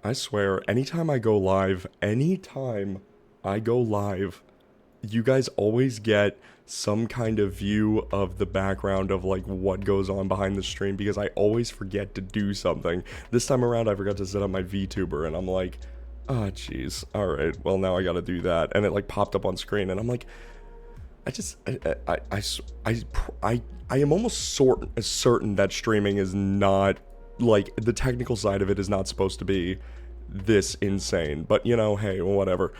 I swear, anytime I go live, you guys always get some kind of view of the background of like what goes on behind the stream because I always forget to do something. This time around, I forgot to set up my Vtuber, and I'm like, oh, jeez. All right, well, now I gotta do that. And it like popped up on screen, and I'm like, I just, I am almost certain that streaming is not, like, the technical side of it is not supposed to be this insane. But, you know, hey, whatever.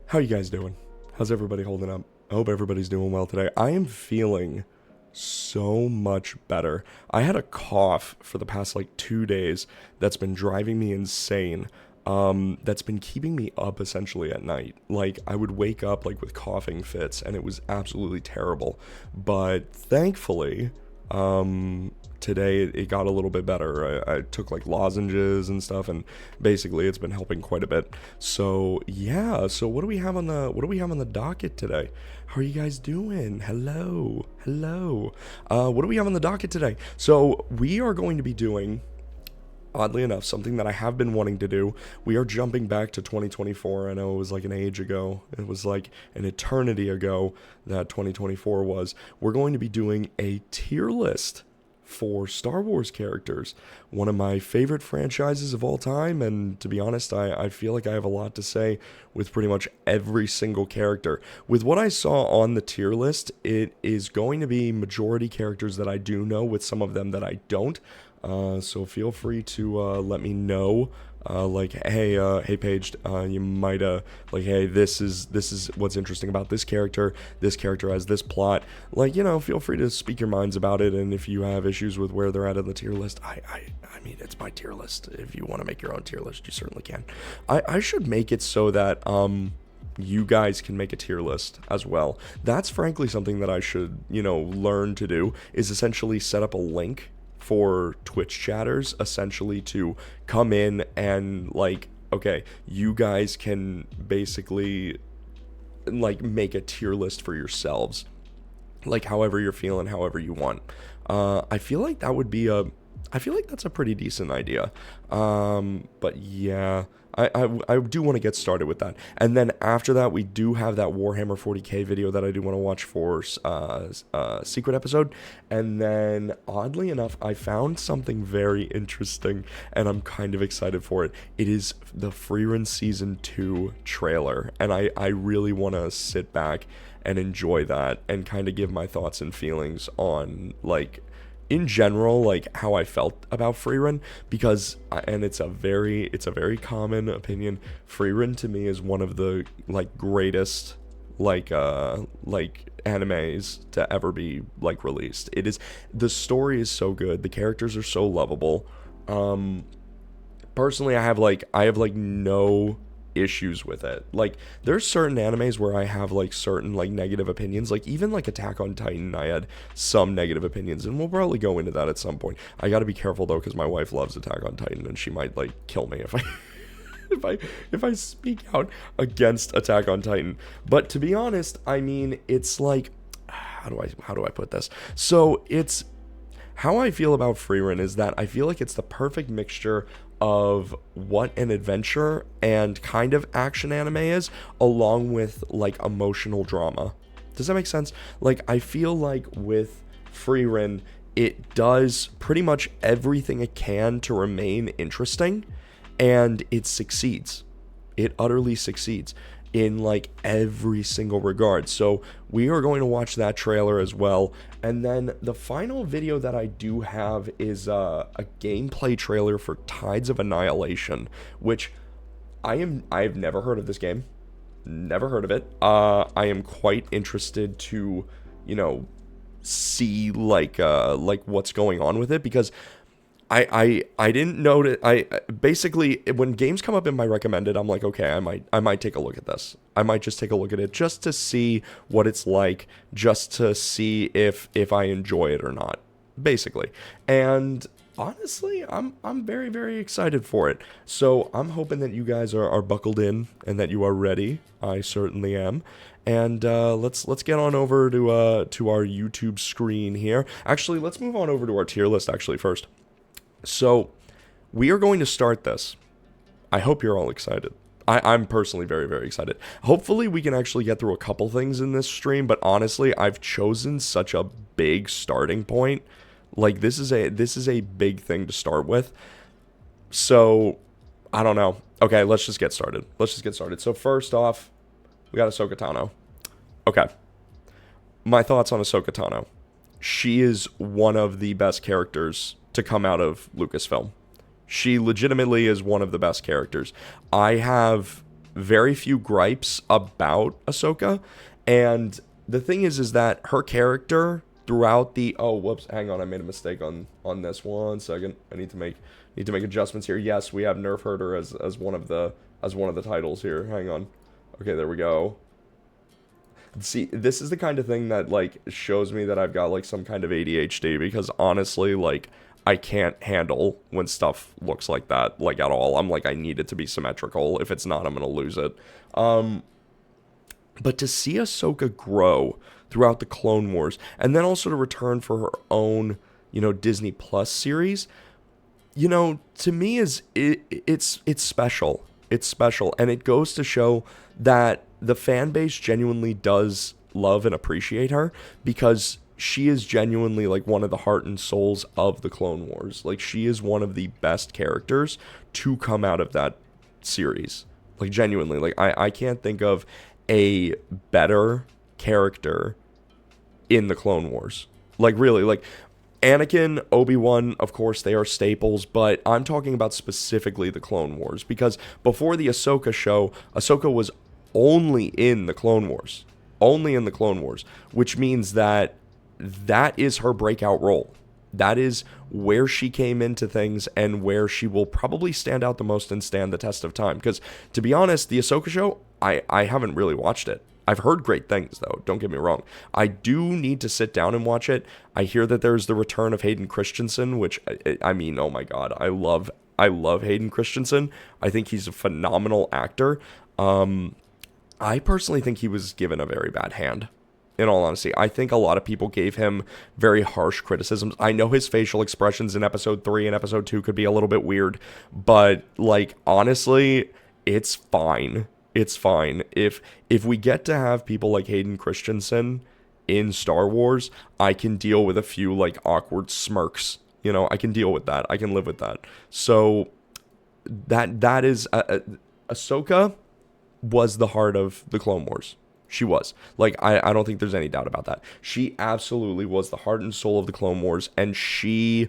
How you guys doing? How's everybody holding up? I hope everybody's doing well today. I am feeling so much better. I had a cough for the past like 2 days that's been driving me insane. That's been keeping me up essentially at night. Like I would wake up like with coughing fits and it was absolutely terrible. But thankfully, today it got a little bit better. I took like lozenges and stuff, and basically it's been helping quite a bit. So yeah, so what do we have on the docket today? How are you guys doing? Hello. What do we have on the docket today? So we are going to be doing, oddly enough, something that I have been wanting to do. We are jumping back to 2024. I know it was like an age ago. It was like an eternity ago that 2024 was. We're going to be doing a tier list for Star Wars characters. One of my favorite franchises of all time, and to be honest, I feel like I have a lot to say with pretty much every single character. With what I saw on the tier list, it is going to be majority characters that I do know, with some of them that I don't. So feel free to let me know, like, hey, Paged, you might, like, hey, this is what's interesting about this character. This character has this plot. Like, you know, feel free to speak your minds about it. And if you have issues with where they're at in the tier list, I mean, it's my tier list. If you want to make your own tier list, you certainly can. I should make it so that, you guys can make a tier list as well. That's frankly something that I should, you know, learn to do, is essentially set up a link for Twitch chatters essentially to come in and like, okay, you guys can basically like make a tier list for yourselves, like however you're feeling, however you want. I feel like that would be I feel like that's a pretty decent idea. But yeah, I do want to get started with that. And then after that, we do have that Warhammer 40k video that I do want to watch for secret episode. And then, oddly enough, I found something very interesting, and I'm kind of excited for it. It is the Frieren Season 2 trailer, and I really want to sit back and enjoy that and kind of give my thoughts and feelings on, like, in general, like how I felt about Frieren, because, and it's a very common opinion, Frieren to me is one of the like greatest like animes to ever be like released. It is, the story is so good, the characters are so lovable. Personally, I have like no issues with it. Like, there's certain animes where I have like certain like negative opinions, like even like Attack on Titan, I had some negative opinions, and we'll probably go into that at some point. I got to be careful though, because my wife loves Attack on Titan, and she might like kill me if I if I speak out against Attack on Titan. But to be honest, I mean, it's like, how do I put this? So it's, how I feel about Frieren is that I feel like it's the perfect mixture of what an adventure and kind of action anime is, along with like emotional drama. Does that make sense? Like, I feel like with Frieren, it does pretty much everything it can to remain interesting, and it succeeds. It utterly succeeds in like every single regard. So we are going to watch that trailer as well. And then the final video that I do have is a gameplay trailer for Tides of Annihilation, which I've never heard of this game. Never heard of it. I am quite interested to, you know, see like what's going on with it, because I didn't know that. I basically, when games come up in my recommended, I'm like, okay, I might take a look at this. I might just take a look at it just to see what it's like, just to see if I enjoy it or not, basically. And honestly, I'm very, very excited for it. So I'm hoping that you guys are buckled in and that you are ready. I certainly am. And let's get on over to our YouTube screen here. Actually, let's move on over to our tier list actually first. So we are going to start this I hope you're all excited. I'm personally very, very excited. Hopefully, we can actually get through a couple things in this stream, but honestly, I've chosen such a big starting point. Like, this is a big thing to start with. So, I don't know. Okay, let's just get started. So, first off, we got Ahsoka Tano. Okay. My thoughts on Ahsoka Tano. She is one of the best characters to come out of Lucasfilm. She legitimately is one of the best characters. I have very few gripes about Ahsoka, and the thing is that her character throughout the whoops, hang on, I made a mistake on this. 1 second. I need to make adjustments here. Yes, we have Nerf Herder as one of the titles here. Hang on. Okay, there we go. See, this is the kind of thing that, like, shows me that I've got, like, some kind of ADHD, because honestly, like, I can't handle when stuff looks like that, like, at all. I'm like, I need it to be symmetrical. If it's not, I'm gonna lose it. But to see Ahsoka grow throughout the Clone Wars, and then also to return for her own, Disney Plus series, to me it's special. It's special, and it goes to show that the fan base genuinely does love and appreciate her, because she is genuinely, like, one of the heart and souls of the Clone Wars. Like, she is one of the best characters to come out of that series. Like, genuinely, like, I can't think of a better character in the Clone Wars. Like, really, like, Anakin, Obi-Wan, of course, they are staples, but I'm talking about specifically the Clone Wars, because before the Ahsoka show, Ahsoka was only in the Clone Wars. Only in the Clone Wars, which means that is her breakout role. That is where she came into things, and where she will probably stand out the most and stand the test of time. Because, to be honest, the Ahsoka show, I haven't really watched it. I've heard great things, though, don't get me wrong. I do need to sit down and watch it. I hear that there's the return of Hayden Christensen, which, I mean, oh my god, I love Hayden Christensen. I think he's a phenomenal actor. I personally think he was given a very bad hand, in all honesty. I think a lot of people gave him very harsh criticisms. I know his facial expressions in episode 3 and episode 2 could be a little bit weird, but, like, honestly, it's fine. It's fine. If we get to have people like Hayden Christensen in Star Wars, I can deal with a few, like, awkward smirks. I can deal with that. I can live with that. So that is Ahsoka was the heart of the Clone Wars. She was. Like, I don't think there's any doubt about that. She absolutely was the heart and soul of the Clone Wars, and she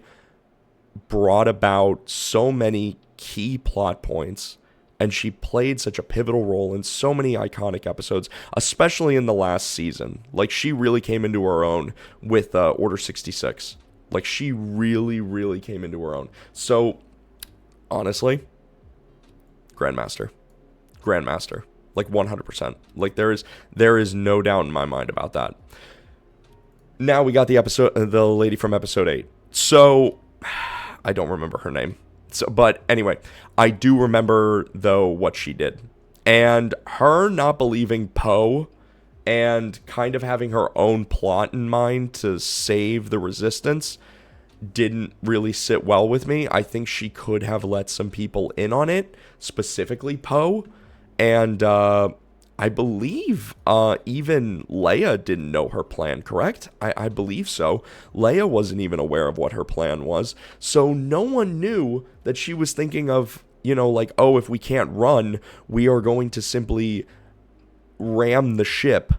brought about so many key plot points, and she played such a pivotal role in so many iconic episodes, especially in the last season. Like, she really came into her own with Order 66. Like, she really, really came into her own. So, honestly, Grandmaster. Like, 100%. Like, there is no doubt in my mind about that. Now we got the lady from episode 8. So, I don't remember her name. So, but anyway, I do remember, though, what she did. And her not believing Poe and kind of having her own plot in mind to save the Resistance didn't really sit well with me. I think she could have let some people in on it, specifically Poe. And I believe even Leia didn't know her plan, correct? I believe so. Leia wasn't even aware of what her plan was. So no one knew that she was thinking of, like, oh, if we can't run, we are going to simply ram the ship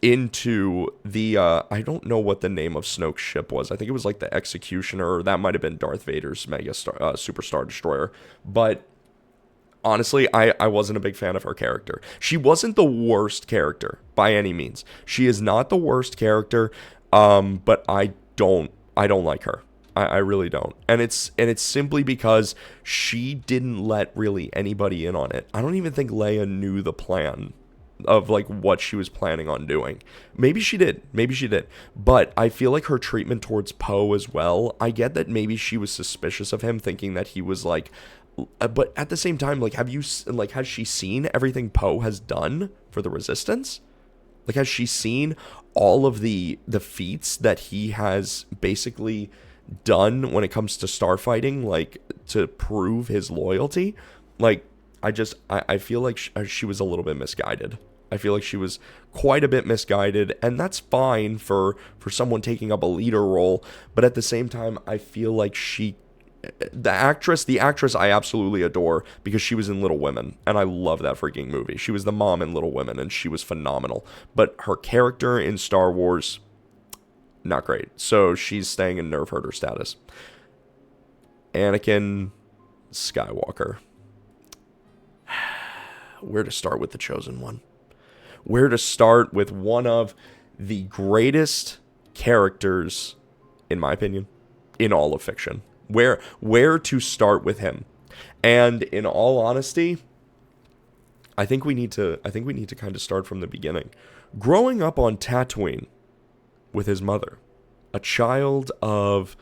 into the, I don't know what the name of Snoke's ship was. I think it was like the Executioner, or that might have been Darth Vader's Superstar Destroyer. But honestly, I wasn't a big fan of her character. She wasn't the worst character by any means. She is not the worst character, but I don't like her. I really don't. And it's simply because she didn't let really anybody in on it. I don't even think Leia knew the plan of, like, what she was planning on doing. Maybe she did. But I feel like her treatment towards Poe as well, I get that maybe she was suspicious of him, thinking that he was, like, but at the same time, like, has she seen everything Poe has done for the Resistance? Like, has she seen all of the feats that he has basically done when it comes to starfighting, like, to prove his loyalty? Like, I feel like she was a little bit misguided. I feel like she was quite a bit misguided, and that's fine for someone taking up a leader role. But at the same time, I feel like the actress I absolutely adore because she was in Little Women, and I love that freaking movie. She was the mom in Little Women, and she was phenomenal. But her character in Star Wars, not great. So she's staying in nerve herder status. Anakin Skywalker. Where to start with the Chosen One? Where to start with one of the greatest characters, in my opinion, in all of fiction. Where to start with him? And in all honesty, I think we need to kind of start from the beginning. Growing up on Tatooine with his mother, a child of,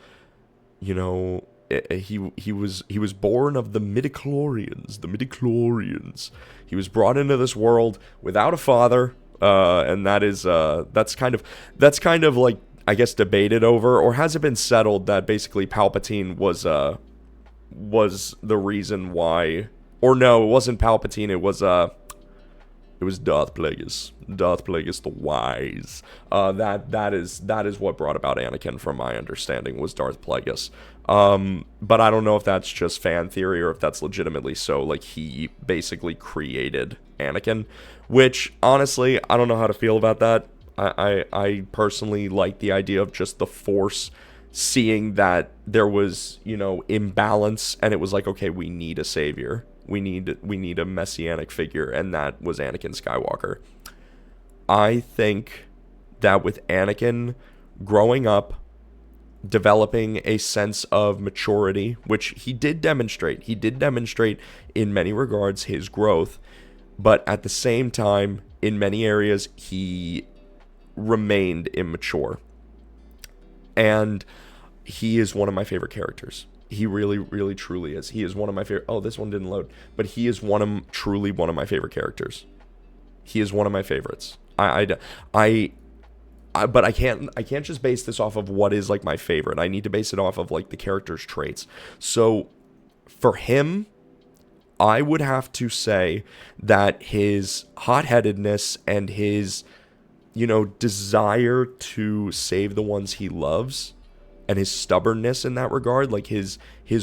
you know, he was born of the midichlorians. He was brought into this world without a father, and that's kind of like, I guess, debated over, or has it been settled that basically Palpatine was the reason why, or no, it wasn't Palpatine, it was Darth Plagueis. Darth Plagueis the Wise. That is what brought about Anakin, from my understanding, was Darth Plagueis. But I don't know if that's just fan theory or if that's legitimately so. Like, he basically created Anakin, which honestly, I don't know how to feel about that. I personally like the idea of just the Force seeing that there was, you know, imbalance, and it was like, okay, we need a savior. We need a messianic figure, and that was Anakin Skywalker. I think that with Anakin growing up, developing a sense of maturity, which he did demonstrate. He did demonstrate in many regards his growth, but at the same time, in many areas, he remained immature. And he is one of my favorite characters. He really, really, truly is. He is one of my favorite. Oh, this one didn't load. But he is truly one of my favorite characters. He is one of my favorites. But I can't just base this off of what is like my favorite. I need to base it off of like the character's traits. So for him, I would have to say that his hot-headedness and his, you know, desire to save the ones he loves, and his stubbornness in that regard, like his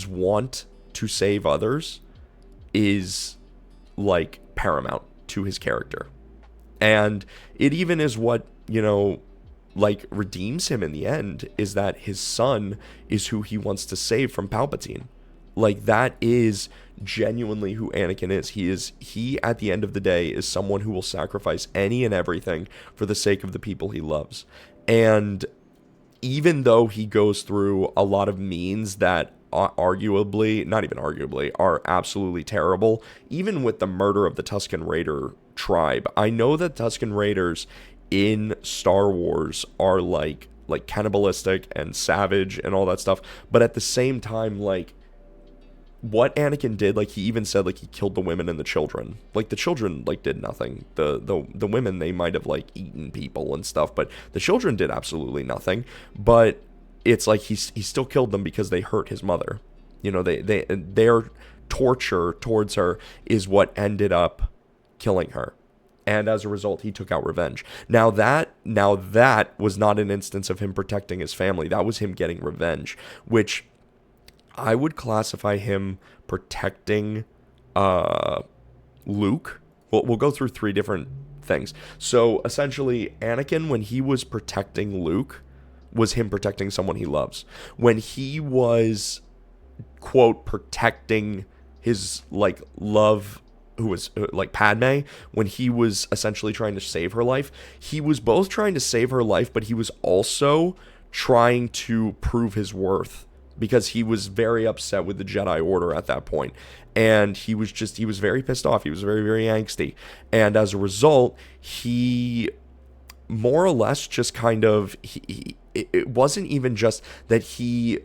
want to save others, is like paramount to his character. And it even is what, you know, like redeems him in the end, is that his son is who he wants to save from Palpatine. Like, that is genuinely who Anakin is. He at the end of the day is someone who will sacrifice any and everything for the sake of the people he loves. And even though he goes through a lot of means that arguably, not even arguably, are absolutely terrible, even with the murder of the Tusken Raider tribe. I know that Tusken Raiders in Star Wars are like cannibalistic and savage and all that stuff, but at the same time, like, what Anakin did, like, he even said, like, he killed the women and the children. Like, the children, like, did nothing. The women, they might have, like, eaten people and stuff, but the children did absolutely nothing. But it's like he still killed them because they hurt his mother. You know, their torture towards her is what ended up killing her. And as a result, he took out revenge. Now that was not an instance of him protecting his family. That was him getting revenge, which I would classify him protecting Luke. We'll go through three different things. So essentially, Anakin, when he was protecting Luke, was him protecting someone he loves. When he was, quote, protecting his, like, love, who was, like, Padme, when he was essentially trying to save her life, he was both trying to save her life, but he was also trying to prove his worth, because he was very upset with the Jedi Order at that point. And he was very pissed off. He was very, very angsty. And as a result, he more or less just kind of, it wasn't even just that he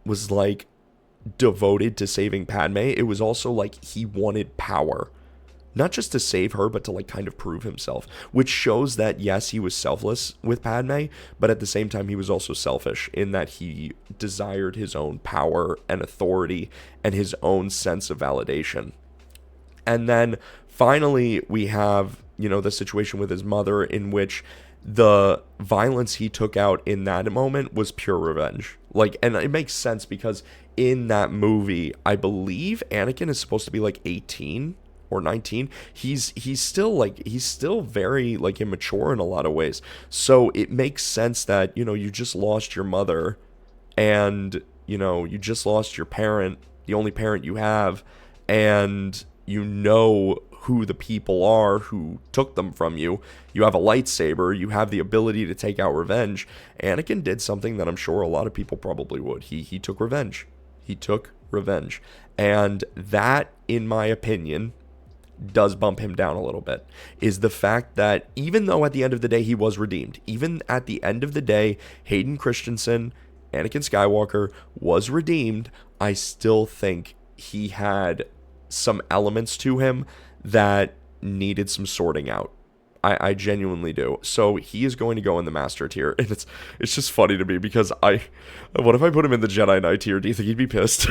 was, like, devoted to saving Padme. It was also like he wanted power. not just to save her, but to like kind of prove himself, which shows that yes, he was selfless with Padme, but at the same time, he was also selfish in that he desired his own power and authority and his own sense of validation. And then finally, we have, the situation with his mother in which the violence he took out in that moment was pure revenge. Like, and it makes sense because in that movie, I believe Anakin is supposed to be like 18 or 19. He's still very like immature in a lot of ways. So it makes sense that, you just lost your mother and, you just lost your parent, the only parent you have, and who the people are who took them from you. You have a lightsaber, you have the ability to take out revenge. Anakin did something that I'm sure a lot of people probably would. He took revenge. He took revenge. And that, in my opinion, does bump him down a little bit, is the fact that even though at the end of the day he was redeemed, even at the end of the day, Hayden Christensen, Anakin Skywalker, was redeemed, I still think he had some elements to him that needed some sorting out. I genuinely do. So he is going to go in the Master tier, and it's just funny to me because what if I put him in the Jedi Knight tier? Do you think he'd be pissed?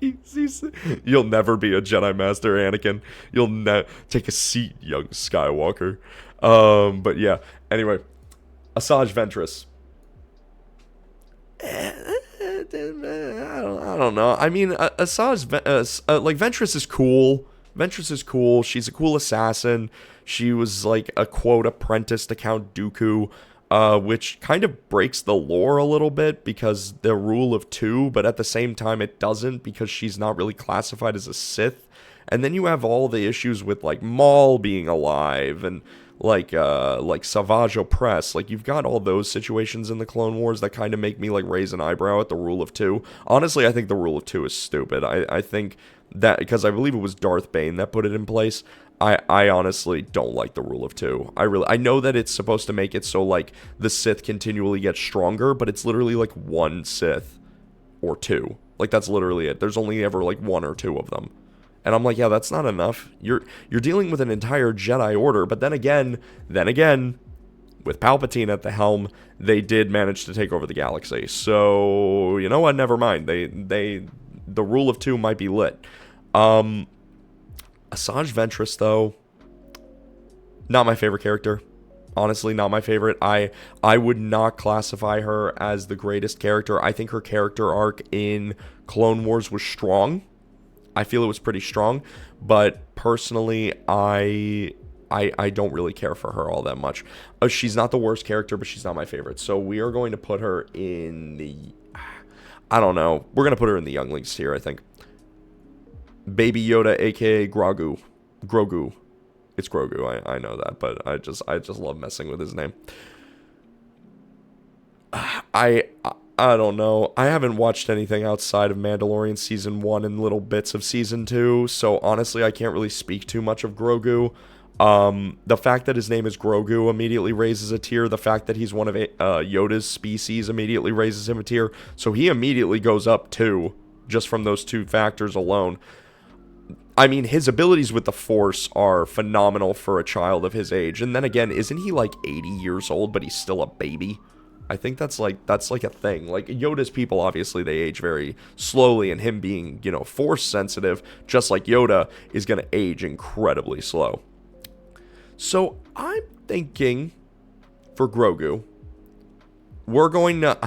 You'll never be a Jedi Master, Anakin. You'll take a seat, young Skywalker. But yeah. Anyway, Asajj Ventress. I don't know. I mean, Ventress is cool. Ventress is cool. She's a cool assassin. She was like a quote apprentice to Count Dooku, which kind of breaks the lore a little bit because the rule of two, but at the same time it doesn't because she's not really classified as a Sith. And then you have all the issues with like Maul being alive and like Savage Opress. Like you've got all those situations in the Clone Wars that kind of make me like raise an eyebrow at the rule of two. Honestly, I think the rule of two is stupid. I think that because I believe it was Darth Bane that put it in place. I honestly don't like the rule of two. I know that it's supposed to make it so like the Sith continually get stronger, but it's literally like one Sith or two. Like that's literally it. There's only ever like one or two of them. And I'm like, yeah, that's not enough. You're dealing with an entire Jedi Order, but then again, with Palpatine at the helm, they did manage to take over the galaxy. So, you know what? Never mind. The rule of two might be lit. Asajj Ventress, though, not my favorite character. Honestly, not my favorite. I would not classify her as the greatest character. I think her character arc in Clone Wars was strong. I feel it was pretty strong, but personally, I don't really care for her all that much. She's not the worst character, but she's not my favorite. So we are going to put her in the... I don't know. We're going to put her in the Younglings tier, I think. Baby Yoda, a.k.a. Grogu. It's Grogu, I know that, but I just love messing with his name. I don't know. I haven't watched anything outside of Mandalorian Season 1 and little bits of Season 2, so honestly, I can't really speak too much of Grogu. The fact that his name is Grogu immediately raises a tier. The fact that he's one of Yoda's species immediately raises him a tier. So he immediately goes up too, just from those two factors alone. I mean, his abilities with the Force are phenomenal for a child of his age. And then again, isn't he like 80 years old, but he's still a baby? I think that's like a thing. Like Yoda's people, obviously they age very slowly, and him being, Force sensitive, just like Yoda, is going to age incredibly slow. So I'm thinking for Grogu, we're going to...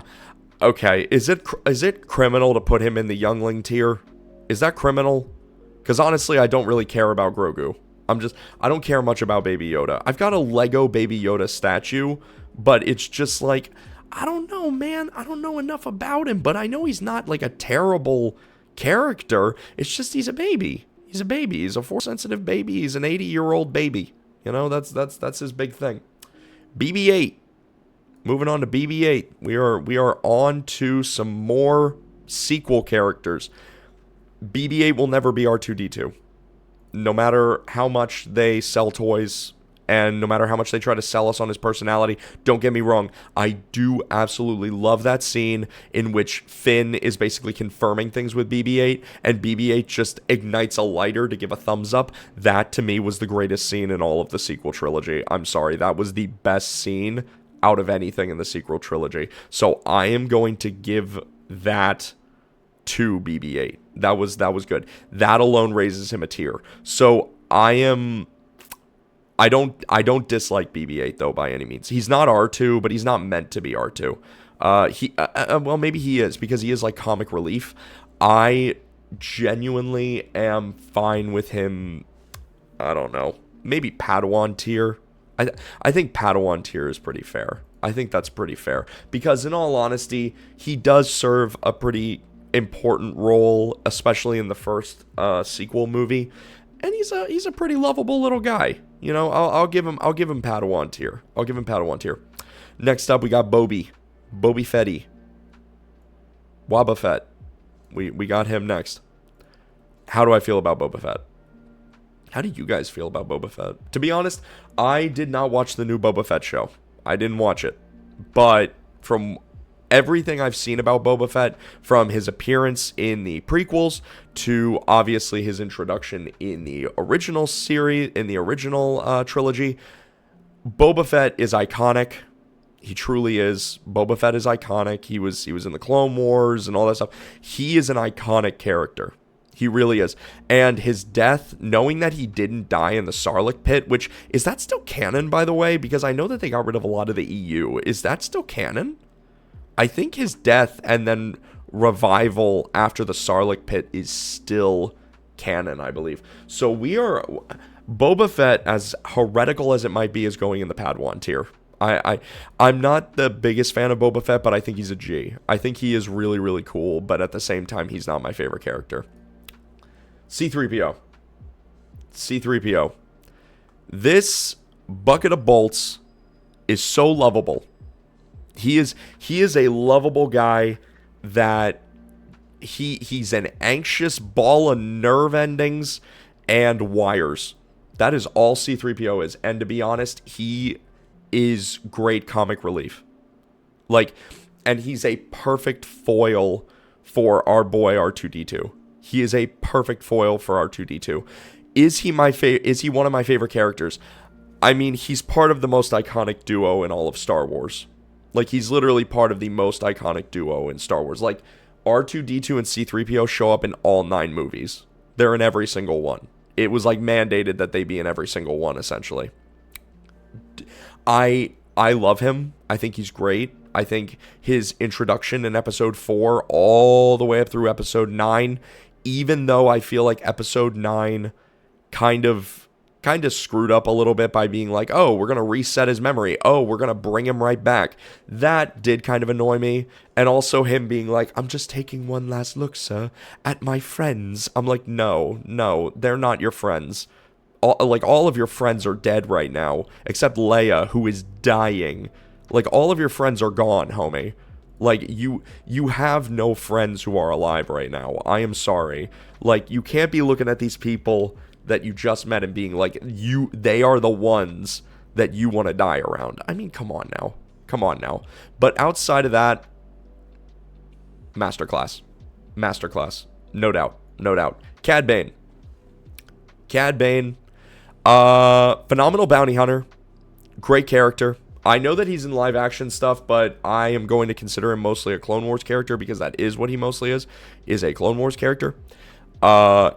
Okay, is it criminal to put him in the Youngling tier? Is that criminal? Because honestly, I don't really care about Grogu. I don't care much about Baby Yoda. I've got a Lego Baby Yoda statue, but it's just like, I don't know, man. I don't know enough about him, but I know he's not like a terrible character. It's just he's a baby. He's a baby. He's a Force-sensitive baby. He's an 80-year-old baby. That's his big thing. BB-8. Moving on to BB-8. We are on to some more sequel characters. BB-8 will never be R2-D2. No matter how much they sell toys and no matter how much they try to sell us on his personality, don't get me wrong, I do absolutely love that scene in which Finn is basically confirming things with BB-8, and BB-8 just ignites a lighter to give a thumbs up. That, to me, was the greatest scene in all of the sequel trilogy. I'm sorry, that was the best scene out of anything in the sequel trilogy. So I am going to give that to BB-8. That was good. That alone raises him a tier. So I don't dislike BB-8 though by any means. He's not R2, but he's not meant to be R2. Well, maybe he is, because he is like comic relief. I genuinely am fine with him. I don't know, maybe Padawan tier. I think Padawan tier is pretty fair. I think that's pretty fair, because in all honesty, he does serve a pretty important role, especially in the first sequel movie, and he's a pretty lovable little guy. You know, I'll give him Padawan tier. I'll give him Padawan tier. Next up, we got Boba Fetty, Waba Fett. We got him next. How do I feel about Boba Fett? How do you guys feel about Boba Fett? To be honest, I did not watch the new Boba Fett show. I didn't watch it. But from everything I've seen about Boba Fett, from his appearance in the prequels to obviously his introduction in the original series, in the original trilogy, Boba Fett is iconic. He truly is. Boba Fett is iconic. He was in the Clone Wars and all that stuff. He is an iconic character. He really is. And his death, knowing that he didn't die in the Sarlacc pit, which, is that still canon, by the way? Because I know that they got rid of a lot of the EU. Is that still canon? I think his death and then revival after the Sarlacc pit is still canon, I believe. So Boba Fett, as heretical as it might be, is going in the Padawan tier. I'm not the biggest fan of Boba Fett, but I think he's a G. I think he is really, really cool, but at the same time, he's not my favorite character. C-3PO. This bucket of bolts is so lovable. He is a lovable guy that he's an anxious ball of nerve endings and wires. That is all C-3PO is. And to be honest, he is great comic relief. And he's a perfect foil for our boy R2-D2. He is a perfect foil for R2-D2. Is he one of my favorite characters? I mean, he's part of the most iconic duo in all of Star Wars. He's literally part of the most iconic duo in Star Wars. R2-D2 and C-3PO show up in all 9 movies. They're in every single one. It was mandated that they be in every single one, essentially. I love him. I think he's great. I think his introduction in episode 4 all the way up through episode 9, even though I feel like episode 9 kind of screwed up a little bit by being oh, we're going to reset his memory. Oh, we're going to bring him right back. That did kind of annoy me. And also him being I'm just taking one last look, sir, at my friends. I'm no, they're not your friends. All of your friends are dead right now, except Leia, who is dying. All of your friends are gone, homie. You have no friends who are alive right now. I am sorry. You can't be looking at these people that you just met and being they are the ones that you want to die around. I mean, come on now. But outside of that, masterclass. No doubt. Cad Bane. Phenomenal bounty hunter. Great character. I know that he's in live action stuff, but I am going to consider him mostly a Clone Wars character, because that is what he mostly is a Clone Wars character.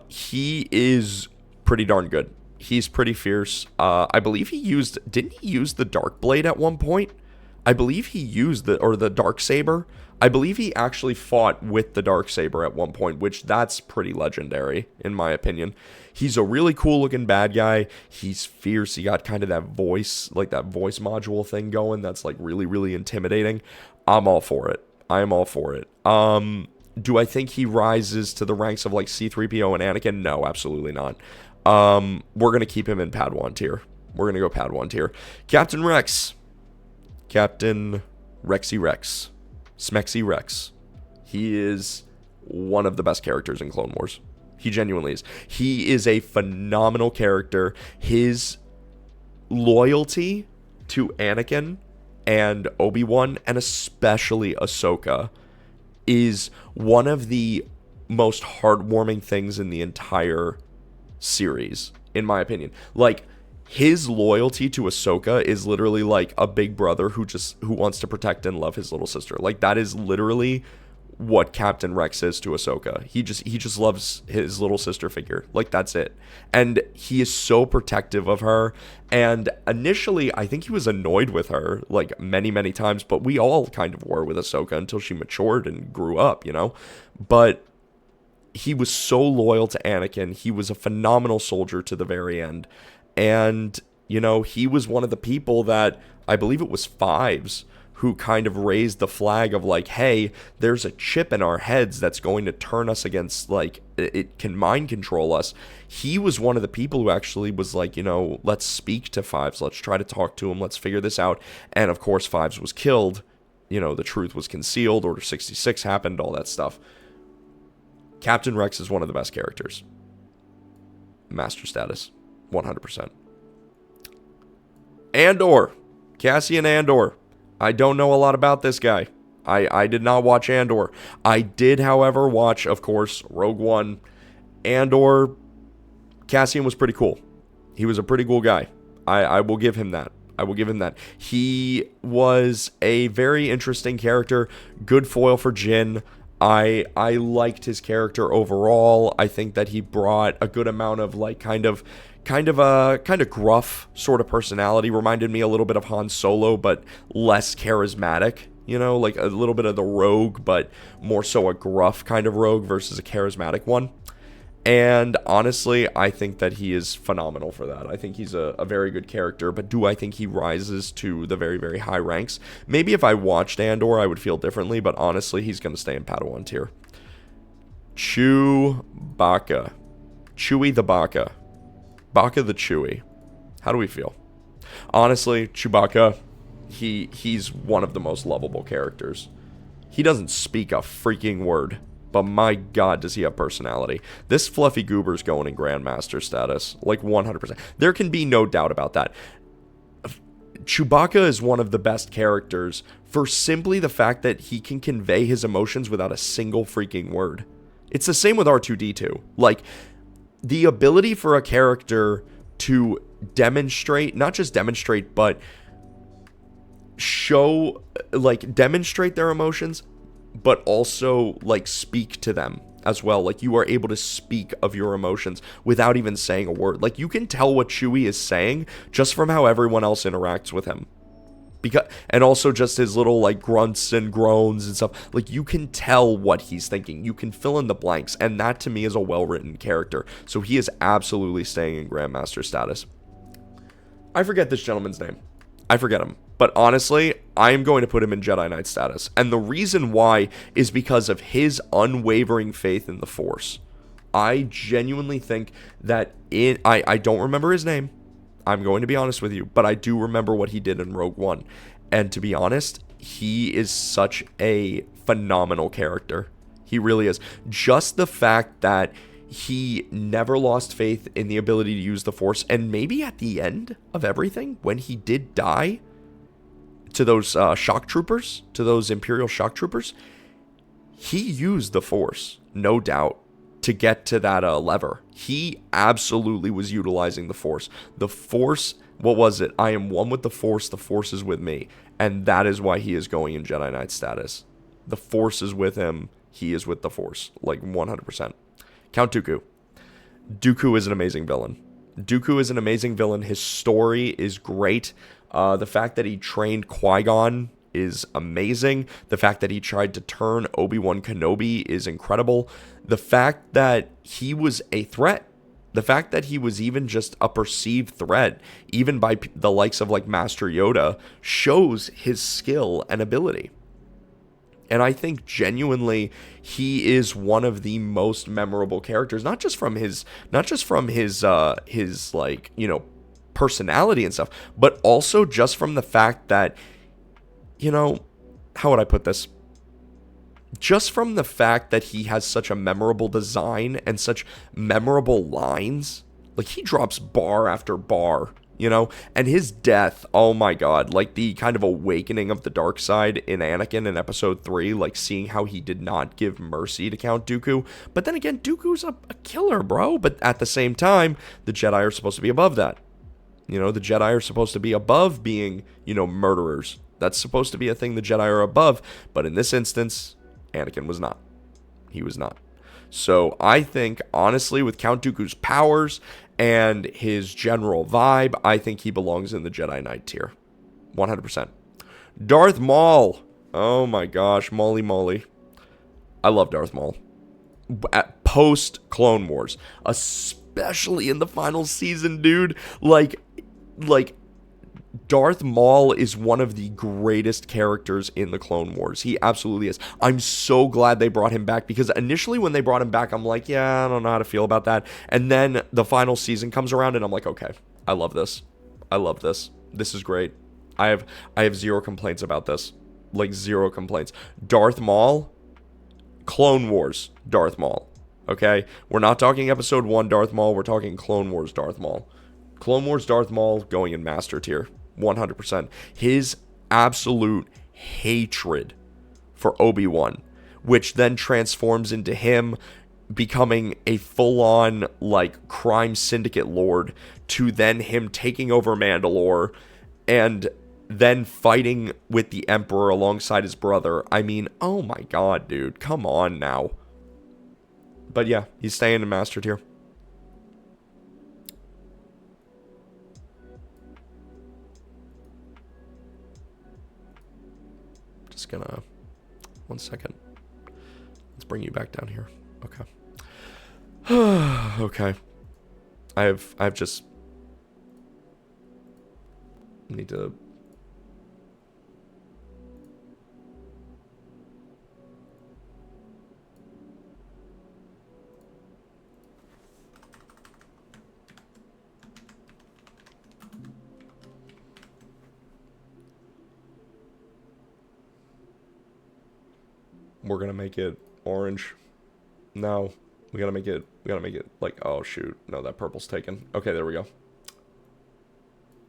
He is pretty darn good. He's pretty fierce. I believe didn't he use the Dark Blade at one point? I believe he used the Darksaber. I believe he actually fought with the Darksaber at one point, which that's pretty legendary, in my opinion. He's a really cool looking bad guy. He's fierce. He got kind of that voice, that voice module thing going that's really, really intimidating. I'm all for it. I am all for it. Do I think he rises to the ranks of C-3PO and Anakin? No, absolutely not. We're going to keep him in Padawan tier. We're going to go Padawan tier. Captain Rex. Captain Rexy Rex. Smexy Rex. He is one of the best characters in Clone Wars. He genuinely is. He is a phenomenal character. His loyalty to Anakin and Obi-Wan, and especially Ahsoka, is one of the most heartwarming things in the entire series, in my opinion. Like, his loyalty to Ahsoka is literally like a big brother who wants to protect and love his little sister. Like, that is literally what Captain Rex is to Ahsoka. He just loves his little sister figure. Like, that's it. And he is so protective of her. And initially, I think he was annoyed with her, like, many, many times. But we all kind of were with Ahsoka until she matured and grew up, you know? But he was so loyal to Anakin. He was a phenomenal soldier to the very end. And, you know, he was one of the people that, I believe it was Fives, who kind of raised the flag of like, hey, there's a chip in our heads that's going to turn us against, like, it can mind control us. He was one of the people who actually was like, you know, let's speak to Fives. Let's try to talk to him. Let's figure this out. And of course, Fives was killed. You know, the truth was concealed. Order 66 happened, all that stuff. Captain Rex is one of the best characters. Master status. 100%. Andor. Cassian Andor. I don't know a lot about this guy. I did not watch Andor. I did, however, watch, of course, Rogue One. Andor, Cassian was pretty cool. He was a pretty cool guy. I will give him that. He was a very interesting character. Good foil for Jyn. I liked his character overall. I think that he brought a good amount of, like, kind of gruff sort of personality. Reminded me a little bit of Han Solo, but less charismatic, you know, like a little bit of the rogue, but more so a gruff kind of rogue versus a charismatic one. And honestly, I think that he is phenomenal for that. I think he's a very good character, but do I think he rises to the very, very high ranks? Maybe if I watched Andor, I would feel differently, but honestly, he's going to stay in Padawan tier. Chewbacca. Chewie the Baka. Baka the Chewie. How do we feel? Honestly, Chewbacca, he's one of the most lovable characters. He doesn't speak a freaking word, but my god, does he have personality. This fluffy goober's going in Grandmaster status, like 100%. There can be no doubt about that. Chewbacca is one of the best characters for simply the fact that he can convey his emotions without a single freaking word. It's the same with R2-D2. Like, the ability for a character to demonstrate, not just demonstrate, but show, like, demonstrate their emotions, but also, like, speak to them as well. Like, you are able to speak of your emotions without even saying a word. Like, you can tell what Chewie is saying just from how everyone else interacts with him. And also just his little, like, grunts and groans and stuff. Like, you can tell what he's thinking. You can fill in the blanks. And that, to me, is a well-written character. So he is absolutely staying in Grandmaster status. I forget this gentleman's name. I forget him. But honestly, I am going to put him in Jedi Knight status. And the reason why is because of his unwavering faith in the Force. I genuinely think that I don't remember his name. I'm going to be honest with you, but I do remember what he did in Rogue One. And to be honest, he is such a phenomenal character. He really is. Just the fact that he never lost faith in the ability to use the Force, and maybe at the end of everything, when he did die to those shock troopers, to those Imperial shock troopers, he used the Force, no doubt, to get to that lever. He absolutely was utilizing the Force. The Force, what was it? I am one with the Force is with me. And that is why he is going in Jedi Knight status. The Force is with him. He is with the Force. Like, 100%. Count Dooku. Dooku is an amazing villain. His story is great. The fact that he trained Qui-Gon is amazing. The fact that he tried to turn Obi-Wan Kenobi is incredible. The fact that he was a threat. The fact that he was even just a perceived threat, even by the likes of, like, Master Yoda, shows his skill and ability. And I think genuinely he is one of the most memorable characters, not just from his like, you know, personality and stuff, but also just from the fact that, you know, how would I put this? Just from the fact that he has such a memorable design and such memorable lines. Like, he drops bar after bar you know? And his death, oh my god, like the kind of awakening of the dark side in Anakin in episode 3, like seeing how he did not give mercy to Count Dooku. But then again, Dooku's a killer, bro. But at the same time, the Jedi are supposed to be above that. You know, the Jedi are supposed to be above being, you know, murderers. That's supposed to be a thing the Jedi are above. But in this instance, Anakin was not. He was not. So I think, honestly, with Count Dooku's powers and his general vibe, I think he belongs in the Jedi Knight tier. 100%. Darth Maul. Oh my gosh, Molly Molly. I love Darth Maul. At post-Clone Wars. Especially in the final season, dude. Like, Darth Maul is one of the greatest characters in the Clone Wars. He absolutely is. I'm so glad they brought him back, because initially when they brought him back, I'm like, yeah, I don't know how to feel about that. And then the final season comes around and I'm like, okay, I love this. I love this. This is great. I have zero complaints about this. Like, zero complaints. Darth Maul, Clone Wars Darth Maul. Okay? We're not talking episode 1 Darth Maul, we're talking Clone Wars Darth Maul. Clone Wars Darth Maul going in master tier. 100%. His absolute hatred for Obi-Wan, which then transforms into him becoming a full-on, like, crime syndicate lord, to then him taking over Mandalore and then fighting with the Emperor alongside his brother. I mean, oh my god, dude. Come on now. But yeah, he's staying in master tier. Just gonna, 1 second. Let's bring you back down here. Okay. Okay. I've just need to. We're gonna make it orange. No, we gotta make it like, oh shoot, no, that purple's taken. Okay, there we go.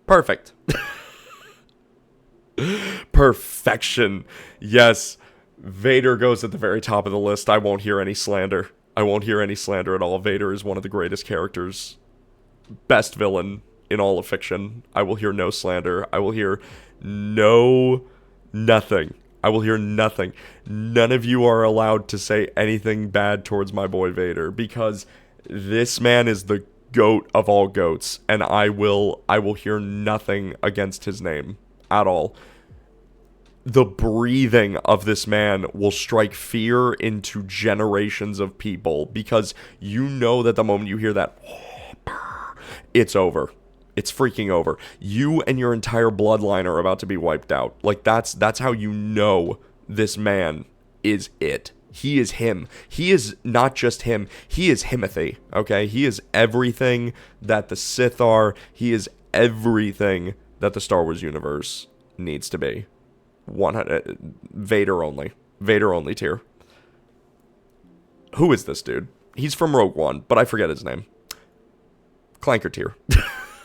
Perfect. Perfection. Yes, Vader goes at the very top of the list. I won't hear any slander. I won't hear any slander at all. Vader is one of the greatest characters, best villain in all of fiction. I will hear no slander. I will hear nothing. I will hear nothing. None of you are allowed to say anything bad towards my boy Vader, because this man is the goat of all goats, and I will hear nothing against his name at all. The breathing of this man will strike fear into generations of people, because you know that the moment you hear that, it's over. It's freaking over. You and your entire bloodline are about to be wiped out. Like, that's how you know this man is it. He is him. He is not just him. He is Himothy, okay? He is everything that the Sith are. He is everything that the Star Wars universe needs to be. 100 Vader only. Vader only tier. Who is this dude? He's from Rogue One, but I forget his name. Clanker tier.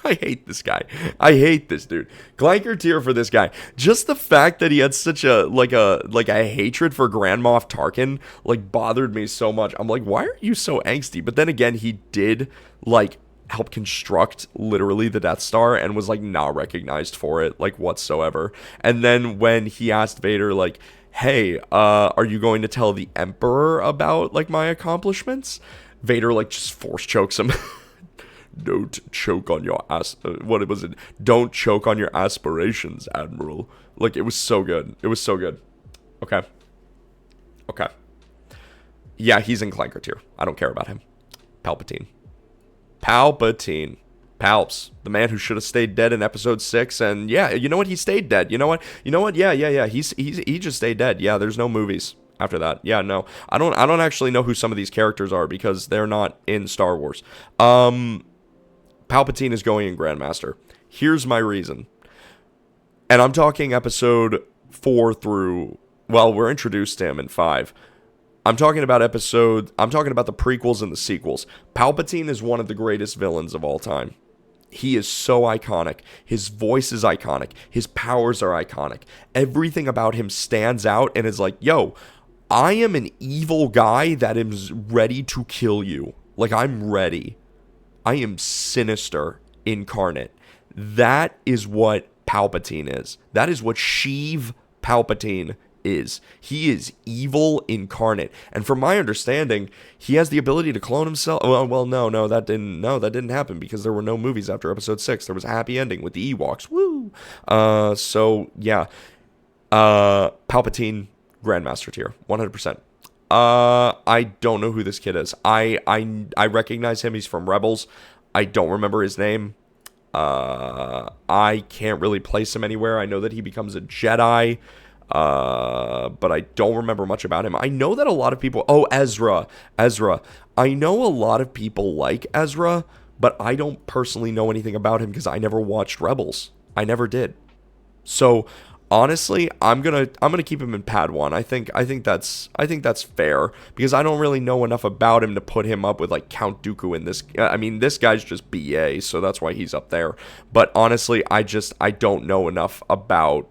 I hate this guy. I hate this dude. Clanker tier for this guy. Just the fact that he had such a hatred for Grand Moff Tarkin, like, bothered me so much. I'm like, why are you so angsty? But then again, he did, like, help construct literally the Death Star and was, like, not recognized for it, like, whatsoever. And then when he asked Vader, like, hey, are you going to tell the Emperor about, like, my accomplishments? Vader, like, just force chokes him. Don't choke on your what was it? Don't choke on your aspirations, Admiral. Like, it was so good. It was so good. Okay. Okay. Yeah, he's in Clanker tier. I don't care about him. Palpatine. Palps. The man who should have stayed dead in episode 6. And yeah, you know what? He stayed dead. You know what? Yeah. He just stayed dead. Yeah, there's no movies after that. Yeah, no. I don't actually know who some of these characters are, because they're not in Star Wars. Palpatine is going in Grandmaster. Here's my reason. And I'm talking episode 4 through, well, we're introduced to him in 5. I'm talking about the prequels and the sequels. Palpatine is one of the greatest villains of all time. He is so iconic. His voice is iconic. His powers are iconic. Everything about him stands out and is like, yo, I am an evil guy that is ready to kill you. Like, I'm ready. I am sinister incarnate. That is what Palpatine is. That is what Sheev Palpatine is. He is evil incarnate. And from my understanding, he has the ability to clone himself. Well, no, that didn't happen because there were no movies after episode 6. There was a happy ending with the Ewoks. Woo! So yeah. Palpatine, Grandmaster tier, 100%. I don't know who this kid is. I recognize him. He's from Rebels. I don't remember his name. I can't really place him anywhere. I know that he becomes a Jedi. But I don't remember much about him. I know that a lot of people... Oh, Ezra. I know a lot of people like Ezra, but I don't personally know anything about him because I never watched Rebels. I never did. So, honestly, I'm gonna keep him in Padawan. I think that's fair because I don't really know enough about him to put him up with like Count Dooku in this. I mean, this guy's just BA, so that's why he's up there. But honestly, I don't know enough about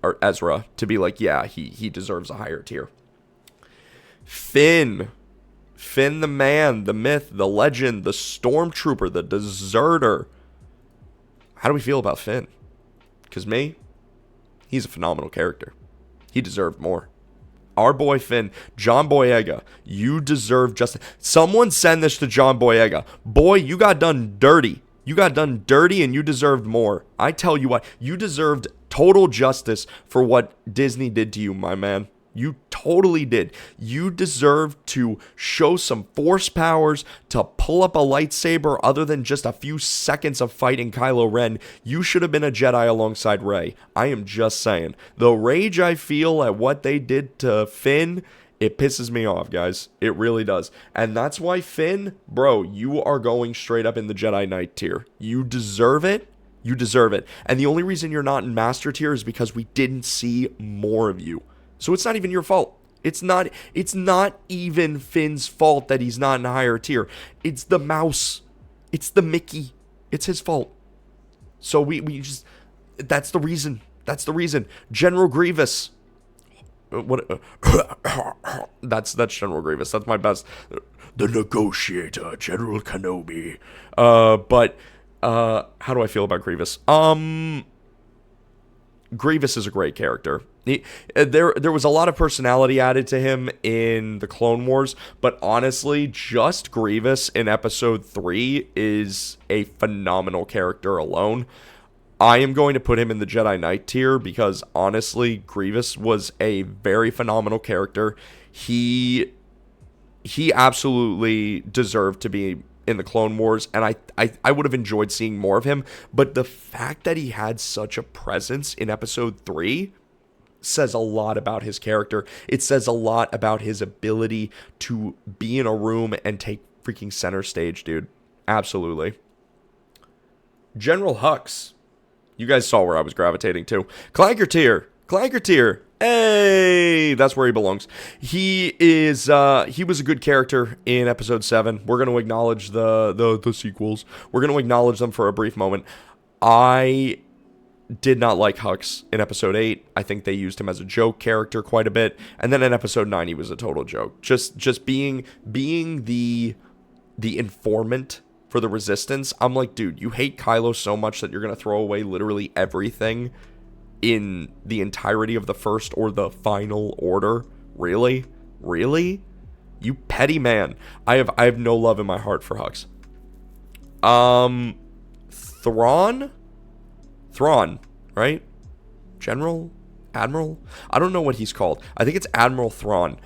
or Ezra to be like, yeah, he deserves a higher tier. Finn the man, the myth, the legend, the stormtrooper, the deserter. How do we feel about Finn? Because me, he's a phenomenal character. He deserved more. Our boy Finn, John Boyega, you deserve justice. Someone send this to John Boyega. Boy, you got done dirty. You got done dirty and you deserved more. I tell you what, you deserved total justice for what Disney did to you, my man. You totally did. You deserved to show some force powers, to pull up a lightsaber other than just a few seconds of fighting Kylo Ren. You should have been a Jedi alongside Rey. I am just saying. The rage I feel at what they did to Finn, it pisses me off, guys. It really does. And that's why Finn, bro, you are going straight up in the Jedi Knight tier. You deserve it. You deserve it. And the only reason you're not in Master tier is because we didn't see more of you. So it's not even your fault. It's not even Finn's fault that he's not in a higher tier. It's the mouse. It's the Mickey. It's his fault. So we just, that's the reason. That's the reason. General Grievous. What? That's General Grievous. That's my best. The negotiator, General Kenobi. But how do I feel about Grievous? Grievous is a great character. There was a lot of personality added to him in the Clone Wars, but honestly, just Grievous in Episode 3 is a phenomenal character alone. I am going to put him in the Jedi Knight tier because honestly, Grievous was a very phenomenal character. He absolutely deserved to be in the Clone Wars, and I would have enjoyed seeing more of him, but the fact that he had such a presence in Episode 3 says a lot about his character. It says a lot about his ability to be in a room and take freaking center stage, dude. Absolutely. General Hux. You guys saw where I was gravitating to. Clanker tier. Hey, that's where he belongs. He was a good character in Episode 7. We're going to acknowledge the sequels. We're going to acknowledge them for a brief moment. I did not like Hux in Episode 8. I think they used him as a joke character quite a bit. And then in Episode 9, he was a total joke. Just being the informant for the Resistance. I'm like, dude, you hate Kylo so much that you're going to throw away literally everything in the entirety of the First or the Final Order? Really? You petty man. I have no love in my heart for Hux. Thrawn, right? Admiral? I don't know what he's called. I think it's Admiral Thrawn.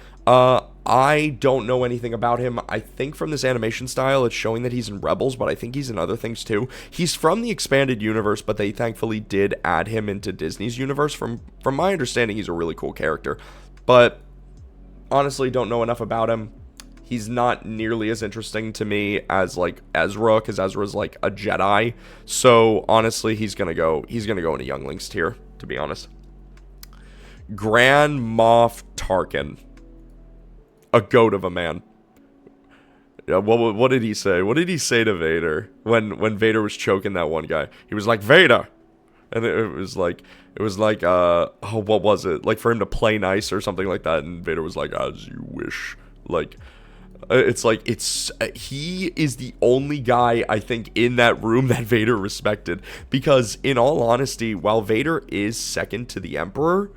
I don't know anything about him. I think from this animation style, it's showing that he's in Rebels, but I think he's in other things too. He's from the expanded universe, but they thankfully did add him into Disney's universe. From my understanding, he's a really cool character. But honestly, don't know enough about him. He's not nearly as interesting to me as like Ezra, because Ezra's like a Jedi. So honestly, he's gonna go in a Younglings tier, to be honest. Grand Moff Tarkin. A goat of a man. What did he say? What did he say to Vader when Vader was choking that one guy? He was like, Vader, and it was like oh, what was it? Like for him to play nice or something like that, and Vader was like, as you wish. Like, it's like he is the only guy I think in that room that Vader respected, because in all honesty, while Vader is second to the Emperor,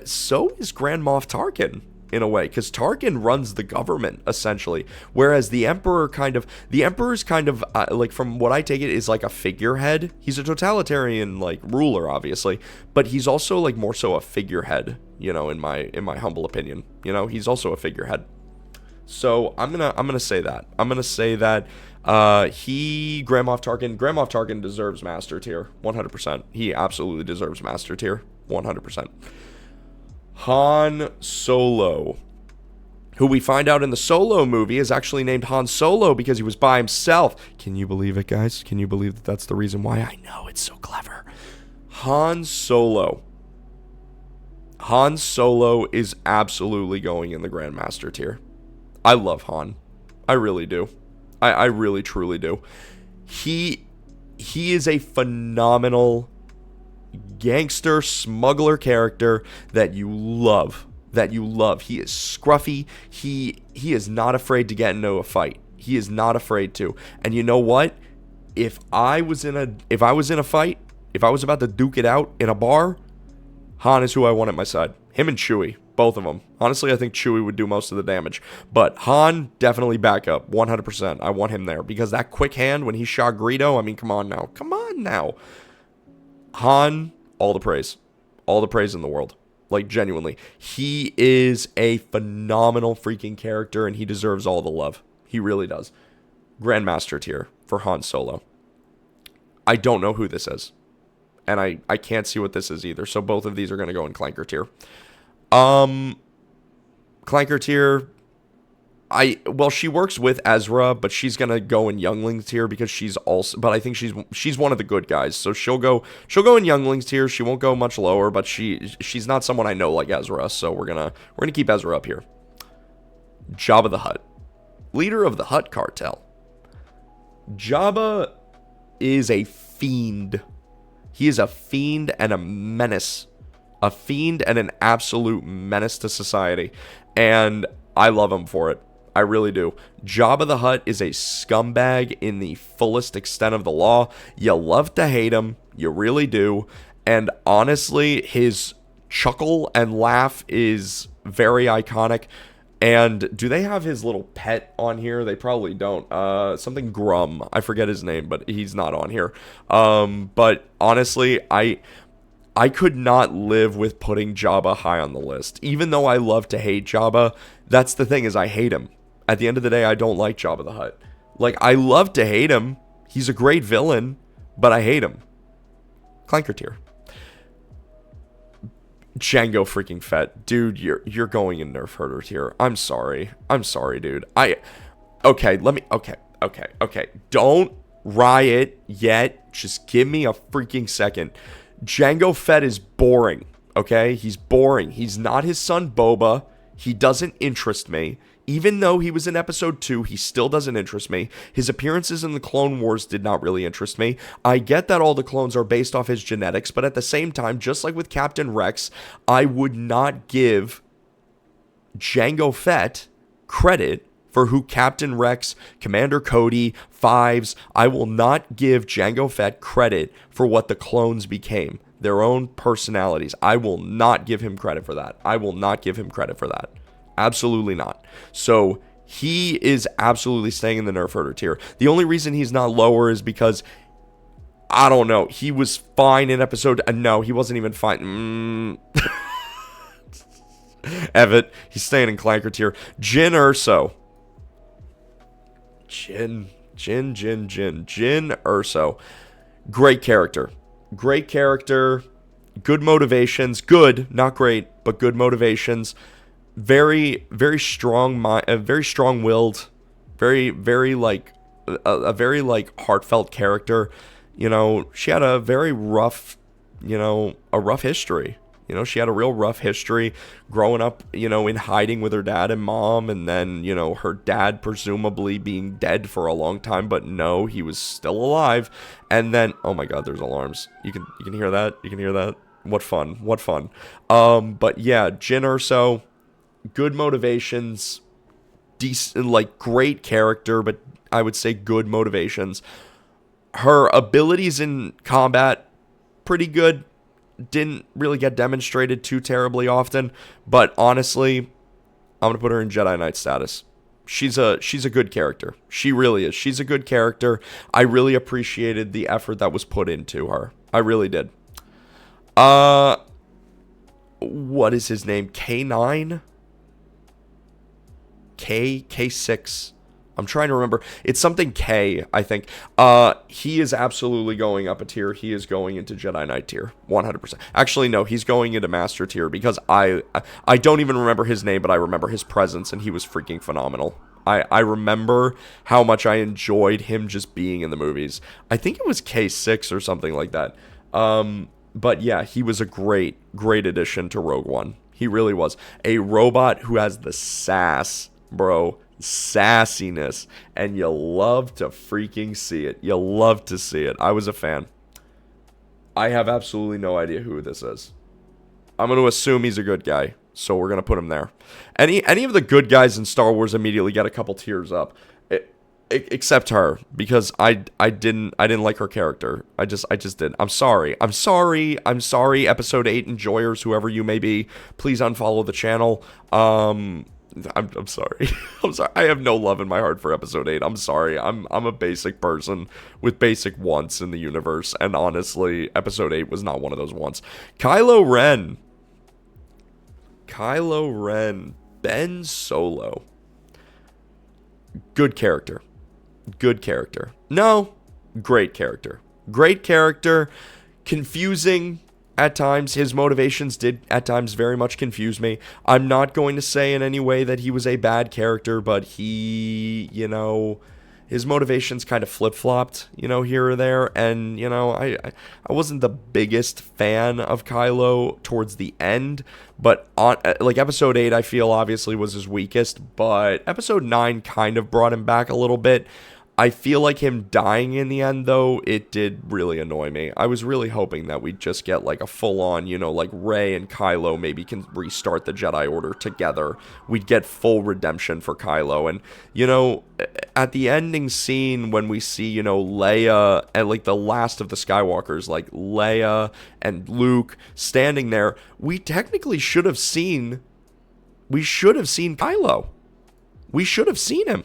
so is Grand Moff Tarkin in a way, because Tarkin runs the government essentially, whereas the Emperor's kind of like, from what I take it, is like a figurehead. He's a totalitarian like ruler, obviously, but he's also like more so a figurehead, you know, in my humble opinion. You know, he's also a figurehead. So I'm gonna say that Grand Moff Tarkin deserves Master Tier 100%. He absolutely deserves Master Tier 100%. Han Solo, who we find out in the Solo movie is actually named Han Solo because he was by himself. Can you believe it, guys? Can you believe that that's the reason why? I know, it's so clever. Han Solo is absolutely going in the Grandmaster tier. I love Han. I really do. I really, truly do. He is a phenomenal gangster smuggler character that you love. He is scruffy. He is not afraid to get into a fight. He is not afraid to. And you know what? If I was in a fight, if I was about to duke it out in a bar, Han is who I want at my side. Him and Chewie, both of them. Honestly, I think Chewie would do most of the damage. But Han, definitely back up, 100%. I want him there because that quick hand when he shot Greedo, I mean, come on now. Han, all the praise in the world. Like, genuinely. He is a phenomenal freaking character, and he deserves all the love. He really does. Grandmaster tier for Han Solo. I don't know who this is. And I can't see what this is either. So both of these are going to go in Clanker tier. Clanker tier. She works with Ezra, but she's going to go in Younglings tier because but I think she's one of the good guys. So she'll go in Younglings tier. She won't go much lower, but she's not someone I know like Ezra. So we're going to keep Ezra up here. Jabba the Hutt, leader of the Hutt cartel. Jabba is a fiend. He is a fiend and a menace. A fiend and an absolute menace to society. And I love him for it. I really do. Jabba the Hutt is a scumbag in the fullest extent of the law. You love to hate him. You really do. And honestly, his chuckle and laugh is very iconic. And do they have his little pet on here? They probably don't. Something Grum. I forget his name, but he's not on here. But honestly, I could not live with putting Jabba high on the list. Even though I love to hate Jabba, that's the thing, is I hate him. At the end of the day, I don't like Jabba the Hutt. Like, I love to hate him. He's a great villain, but I hate him. Clanker tier. Jango freaking Fett. Dude, you're going in Nerf Herder tier. I'm sorry, dude. Okay. Don't riot yet. Just give me a freaking second. Jango Fett is boring, okay? He's boring. He's not his son Boba. He doesn't interest me. Even though he was in episode 2, he still doesn't interest me. His appearances in the Clone Wars did not really interest me. I get that all the clones are based off his genetics, but at the same time, just like with Captain Rex, I would not give Jango Fett credit for who Captain Rex, Commander Cody, Fives. I will not give Jango Fett credit for what the clones became. Their own personalities. I will not give him credit for that. Absolutely not. So he is absolutely staying in the Nerf Herder tier. The only reason he's not lower is because, I don't know, he was fine in episode... no, he wasn't even fine. Evet, he's staying in Clanker tier. Jyn Erso. Jyn Erso. Great character. Good motivations. Good, not great, but good motivations. Very, very strong, very strong-willed, very like a very like heartfelt character. You know, she had a very rough, a rough history. You know, she had a real rough history growing up, you know, in hiding with her dad and mom, and then, you know, her dad presumably being dead for a long time, but no, he was still alive. And then, oh my god, there's alarms. You can hear that? You can hear that? What fun. What fun. But yeah, Jin Urso, good motivations, decent, like great character, but I would say good motivations. Her abilities in combat, pretty good. Didn't really get demonstrated too terribly often, but honestly, I'm gonna put her in Jedi Knight status. She's a good character. She really is. She's a good character. I really appreciated the effort that was put into her. I really did. What is his name? K9? K6. I'm trying to remember. It's something K, I think. He is absolutely going up a tier. He is going into Jedi Knight tier, 100%. Actually, no, he's going into Master tier because I don't even remember his name, but I remember his presence, and he was freaking phenomenal. I remember how much I enjoyed him just being in the movies. I think it was K6 or something like that. But yeah, he was a great addition to Rogue One. He really was. A robot who has the sass, bro. Sassiness, and you love to freaking see it. You love to see it. I was a fan. I have absolutely no idea who this is. I'm going to assume he's a good guy, so we're going to put him there. Any of the good guys in Star Wars immediately get a couple tiers up, except her, because I didn't like her character. I just did. I'm sorry. Episode 8 enjoyers, whoever you may be, please unfollow the channel. I'm sorry. I'm sorry. I have no love in my heart for episode 8. I'm sorry. I'm a basic person with basic wants in the universe, and honestly, episode 8 was not one of those wants. Kylo Ren, Ben Solo. Good character. No, great character. Confusing at times. His motivations did at times very much confuse me. I'm not going to say in any way that he was a bad character, but he, you know, his motivations kind of flip-flopped, you know, here or there. And, you know, I wasn't the biggest fan of Kylo towards the end, but on like episode 8, I feel obviously was his weakest, but episode 9 kind of brought him back a little bit. I feel like him dying in the end, though, it did really annoy me. I was really hoping that we'd just get, like, a full-on, you know, like, Rey and Kylo maybe can restart the Jedi Order together. We'd get full redemption for Kylo. And, you know, at the ending scene when we see, you know, Leia and, like, the last of the Skywalkers, like, Leia and Luke standing there, we technically should have seen Kylo. We should have seen him.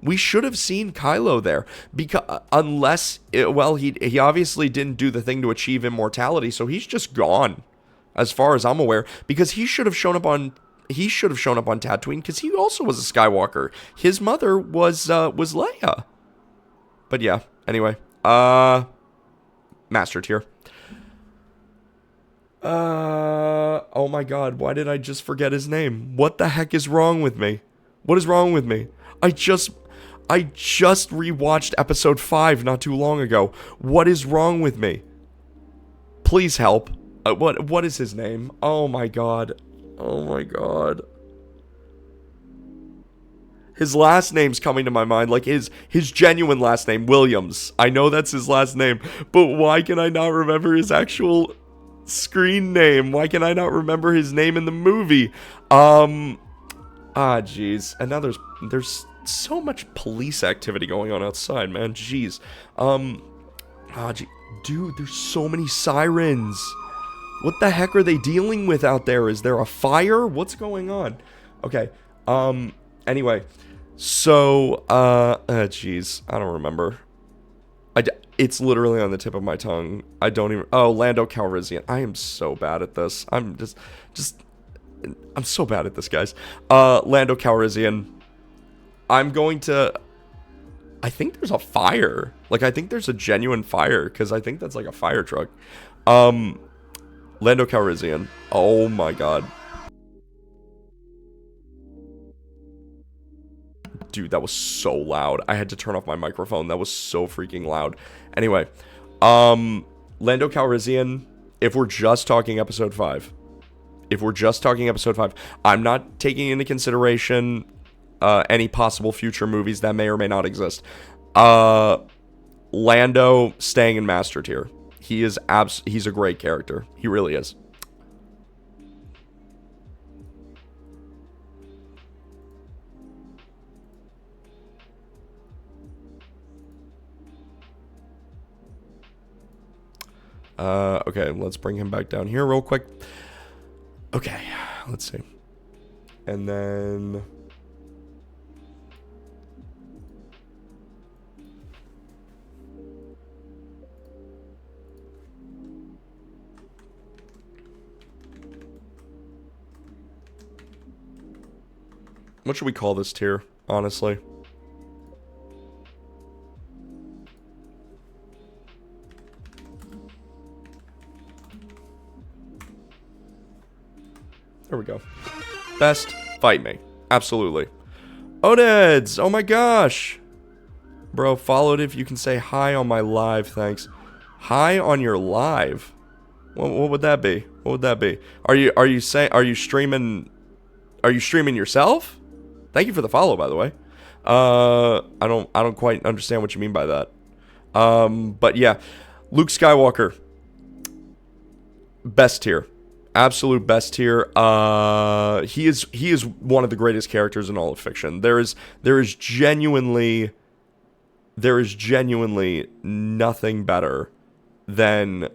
We should have seen Kylo there, because unless, he obviously didn't do the thing to achieve immortality, so he's just gone, as far as I'm aware. Because he should have shown up on Tatooine, because he also was a Skywalker. His mother was Leia. But yeah, anyway, Master tier. Oh my God, why did I just forget his name? What the heck is wrong with me? What is wrong with me? I just rewatched episode 5 not too long ago. What is wrong with me? Please help. What is his name? Oh my God. His last name's coming to my mind, like his genuine last name, Williams. I know that's his last name, but why can I not remember his actual screen name? Why can I not remember his name in the movie? Jeez. And now there's so much police activity going on outside, man. Jeez. Dude, there's so many sirens. What the heck are they dealing with out there? Is there a fire? What's going on? Okay. Anyway. So, jeez. I don't remember. It's literally on the tip of my tongue. I don't even... Oh, Lando Calrissian. I am so bad at this. I'm so bad at this, guys. Lando Calrissian. I'm going to... I think there's a fire. Like, I think there's a genuine fire, because I think that's like a fire truck. Lando Calrissian. Oh my God. Dude, that was so loud. I had to turn off my microphone. That was so freaking loud. Anyway, Lando Calrissian, if we're just talking episode 5, I'm not taking into consideration any possible future movies that may or may not exist. Lando staying in master tier. He's a great character. He really is. Okay, let's bring him back down here real quick. Okay, let's see. And then... what should we call this tier, honestly? There we go. Best, fight me. Absolutely. Odeds! Oh my gosh! Bro, followed if you can say hi on my live, thanks. Hi on your live? What would that be? What would that be? Are you streaming yourself? Thank you for the follow, by the way. I don't quite understand what you mean by that. But yeah, Luke Skywalker, best tier, absolute best tier. He is one of the greatest characters in all of fiction. There is genuinely nothing better than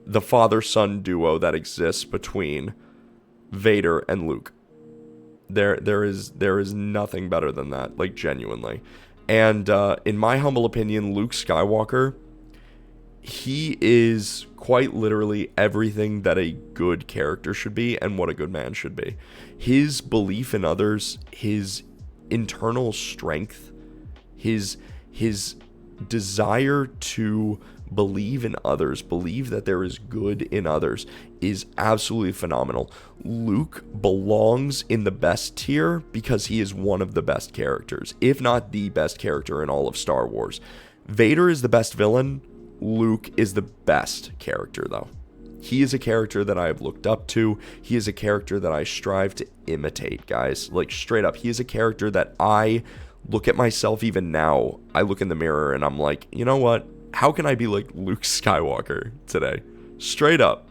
the father-son duo that exists between Vader and Luke. There is nothing better than that, like, genuinely. And in my humble opinion, Luke Skywalker, he is quite literally everything that a good character should be and what a good man should be. His belief in others, his internal strength, his desire to believe in others, believe that there is good in others, is absolutely phenomenal. Luke belongs in the best tier because he is one of the best characters, if not the best character in all of Star Wars. Vader is the best villain. Luke is the best character, though. He is a character that I have looked up to. He is a character that I strive to imitate, guys. Like, straight up, he is a character that I look at myself even now. I look in the mirror and I'm like, you know what? How can I be like Luke Skywalker today? Straight up.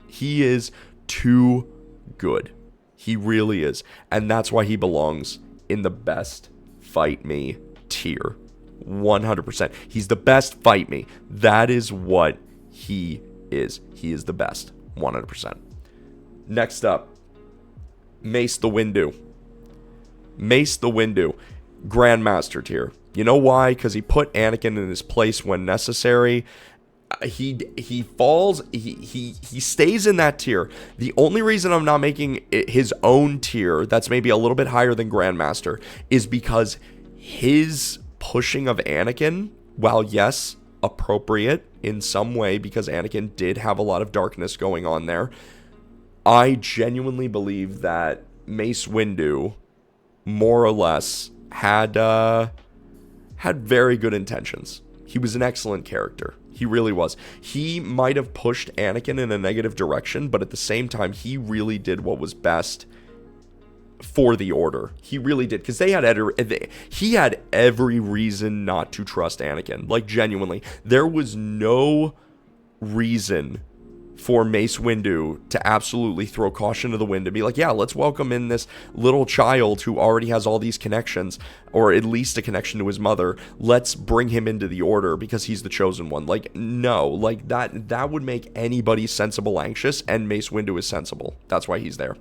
He is too good. He really is. And that's why he belongs in the best fight me tier. 100%. He's the best fight me. That is what he is. He is the best. 100%. Next up, Mace the Windu. Mace the Windu. Grandmaster tier. You know why? Because he put Anakin in his place when necessary. He falls. He stays in that tier. The only reason I'm not making it his own tier, that's maybe a little bit higher than Grandmaster, is because his pushing of Anakin, while yes, appropriate in some way, because Anakin did have a lot of darkness going on there, I genuinely believe that Mace Windu, more or less, had very good intentions. He was an excellent character. He really was. He might have pushed Anakin in a negative direction, but at the same time, he really did what was best for the Order. He really did, because he had every reason not to trust Anakin. Like, genuinely. There was no reason for Mace Windu to absolutely throw caution to the wind and be like, yeah, let's welcome in this little child who already has all these connections, or at least a connection to his mother. Let's bring him into the Order because he's the chosen one. Like, no, like that would make anybody sensible anxious, and Mace Windu is sensible. That's why he's there.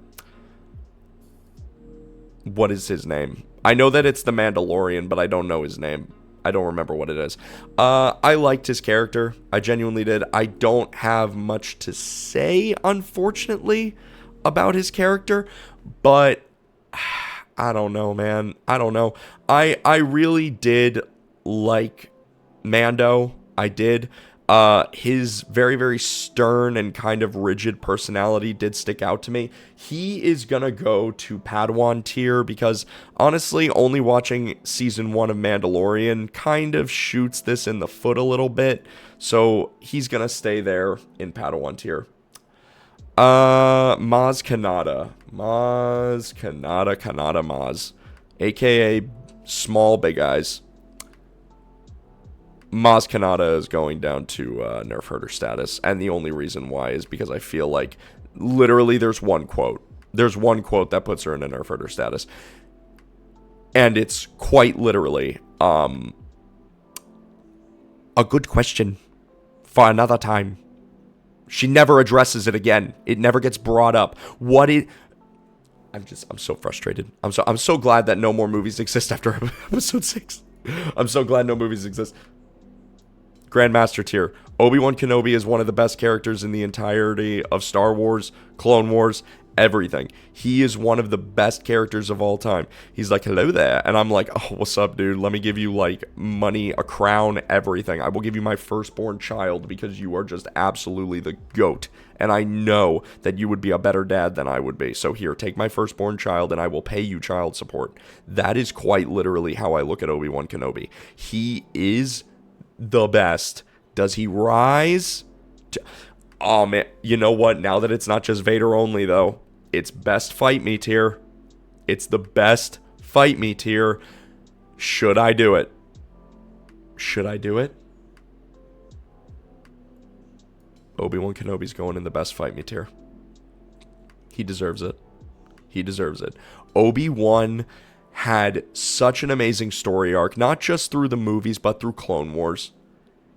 What is his name? I know that it's the Mandalorian, but I don't know his name. I don't remember what it is. I liked his character. I genuinely did. I don't have much to say, unfortunately, about his character, but I don't know, man. I don't know. I really did like Mando. I did. His very, very stern and kind of rigid personality did stick out to me. He is gonna go to Padawan tier because, honestly, only watching season 1 of Mandalorian kind of shoots this in the foot a little bit. So he's gonna stay there in Padawan tier. Maz Kanata. Kanata Maz. AKA Small Big Eyes. Maz Kanata is going down to nerf herder status, and the only reason why is because I feel like literally there's one quote that puts her in a nerf herder status, and it's quite literally a good question for another time. She never addresses it again. It never gets brought up. I'm so frustrated. I'm so glad that no more movies exist after episode 6. I'm so glad no movies exist. Grandmaster tier. Obi-Wan Kenobi is one of the best characters in the entirety of Star Wars, Clone Wars, everything. He is one of the best characters of all time. He's like, hello there. And I'm like, oh, what's up, dude? Let me give you, like, money, a crown, everything. I will give you my firstborn child because you are just absolutely the GOAT. And I know that you would be a better dad than I would be. So here, take my firstborn child and I will pay you child support. That is quite literally how I look at Obi-Wan Kenobi. He is the best. Does he rise? Oh, man. You know what? Now that it's not just Vader only, though, it's best fight me tier. It's the best fight me tier. Should I do it? Should I do it? Obi-Wan Kenobi's going in the best fight me tier. He deserves it. He deserves it. Obi-Wan had such an amazing story arc, not just through the movies, but through Clone Wars.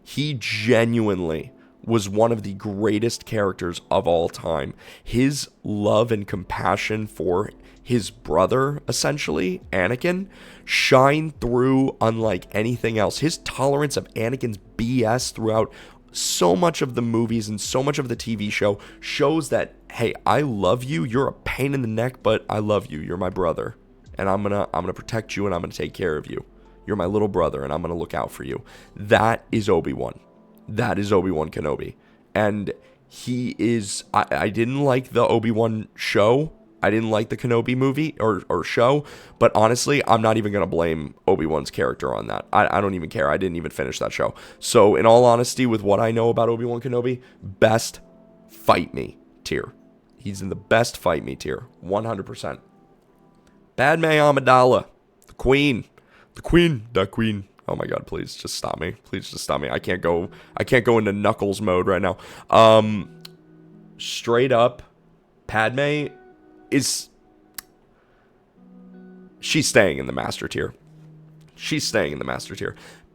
He genuinely was one of the greatest characters of all time. His love and compassion for his brother, essentially, Anakin, shine through unlike anything else. His tolerance of Anakin's BS throughout so much of the movies and so much of the TV show shows that, hey, I love you. You're a pain in the neck, but I love you. You're my brother. And I'm gonna protect you and I'm gonna take care of you. You're my little brother and I'm gonna look out for you. That is Obi-Wan. That is Obi-Wan Kenobi. And he is, I didn't like the Obi-Wan show. I didn't like the Kenobi movie or show, but honestly, I'm not even going to blame Obi-Wan's character on that. I don't even care. I didn't even finish that show. So in all honesty, with what I know about Obi-Wan Kenobi, best fight me tier. He's in the best fight me tier, 100%. Padme Amidala, the queen. Oh my god, please just stop me. Please just stop me. I can't go into Knuckles mode right now. Straight up, Padme is, she's staying in the master tier.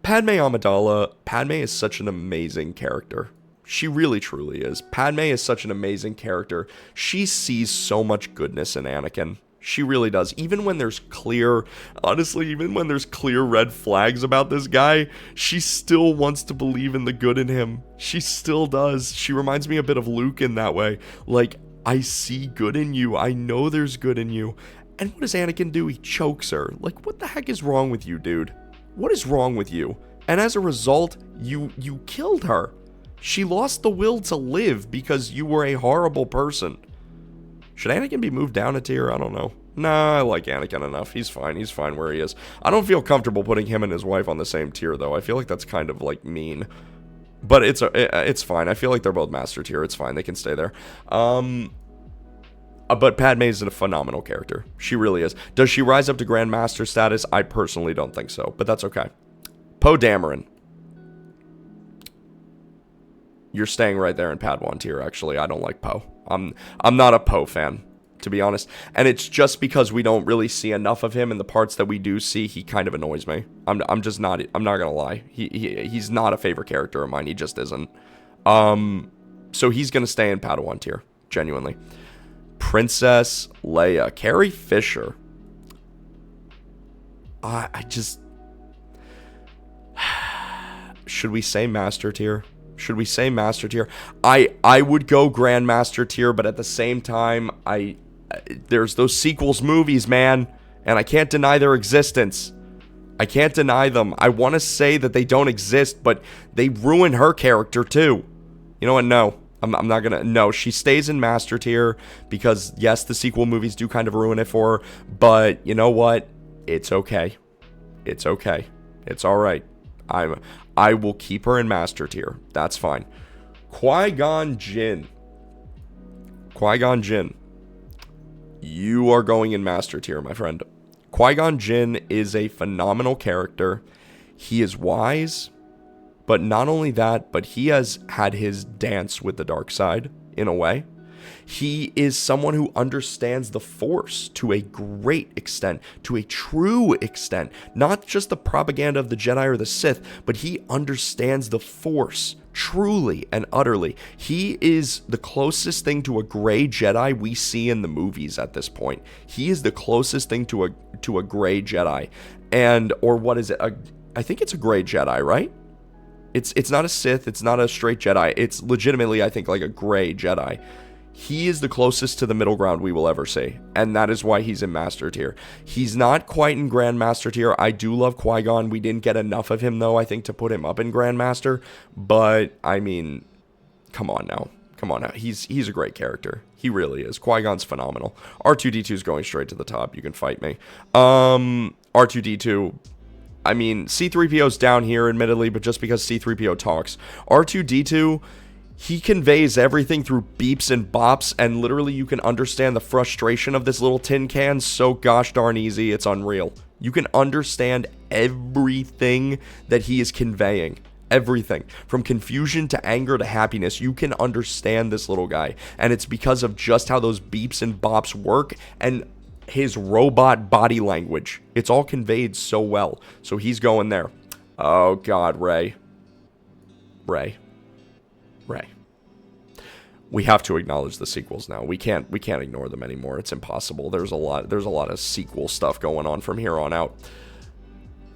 Padme is such an amazing character. She really truly is. Padme is such an amazing character. She sees so much goodness in Anakin. She really does. Even when there's clear red flags about this guy, she still wants to believe in the good in him. She still does. She reminds me a bit of Luke in that way. Like, I see good in you. I know there's good in you. And what does Anakin do? He chokes her. Like, what the heck is wrong with you, dude? What is wrong with you? And as a result, you killed her. She lost the will to live because you were a horrible person. Should Anakin be moved down a tier? I don't know. Nah, I like Anakin enough. He's fine. He's fine where he is. I don't feel comfortable putting him and his wife on the same tier, though. I feel like that's kind of, like, mean. But it's fine. I feel like they're both master tier. It's fine. They can stay there. But Padme is a phenomenal character. She really is. Does she rise up to Grandmaster status? I personally don't think so, but that's okay. Poe Dameron. You're staying right there in Padawan tier, actually. I don't like Poe. I'm not a Poe fan, to be honest. And it's just because we don't really see enough of him. In the parts that we do see, he kind of annoys me. I'm not gonna lie. He's not a favorite character of mine. He just isn't. So he's gonna stay in Padawan tier, genuinely. Princess Leia. Carrie Fisher. I just... Should we say master tier? I would go Grandmaster tier, but at the same time, there's those sequels movies, man, and I can't deny their existence. I can't deny them. I want to say that they don't exist, but they ruin her character too. You know what? No. I'm not gonna... No, she stays in master tier because, yes, the sequel movies do kind of ruin it for her, but you know what? It's okay. It's okay. It's alright. I will keep her in master tier. That's fine. Qui-Gon Jinn. Qui-Gon Jinn. You are going in Master Tier, my friend. Qui-Gon Jinn is a phenomenal character. He is wise, but not only that, but he has had his dance with the dark side, in a way. He is someone who understands the Force to a great extent, to a true extent. Not just the propaganda of the Jedi or the Sith, but he understands the Force truly and utterly. He is the closest thing to a gray Jedi we see in the movies at this point. He is the closest thing to a gray Jedi. Or what is it? I think it's a gray Jedi, right? It's not a Sith, it's not a straight Jedi. It's legitimately, I think, like a gray Jedi. He is the closest to the middle ground we will ever see, and that is why he's in Master Tier. He's not quite in Grand Master Tier. I do love Qui-Gon. We didn't get enough of him, though, I think, to put him up in Grand Master, but, I mean, come on now. He's a great character. He really is. Qui-Gon's phenomenal. R2-D2 is going straight to the top. You can fight me. R2-D2... I mean, C-3PO's down here, admittedly, but just because C-3PO talks. R2-D2, he conveys everything through beeps and bops, and literally you can understand the frustration of this little tin can so gosh darn easy, it's unreal. You can understand everything that he is conveying. Everything. From confusion to anger to happiness, you can understand this little guy. And it's because of just how those beeps and bops work, and his robot body language. It's all conveyed so well. So he's going there. Oh God, Rey. We have to acknowledge the sequels now. We can't ignore them anymore. It's impossible. There's a lot of sequel stuff going on from here on out.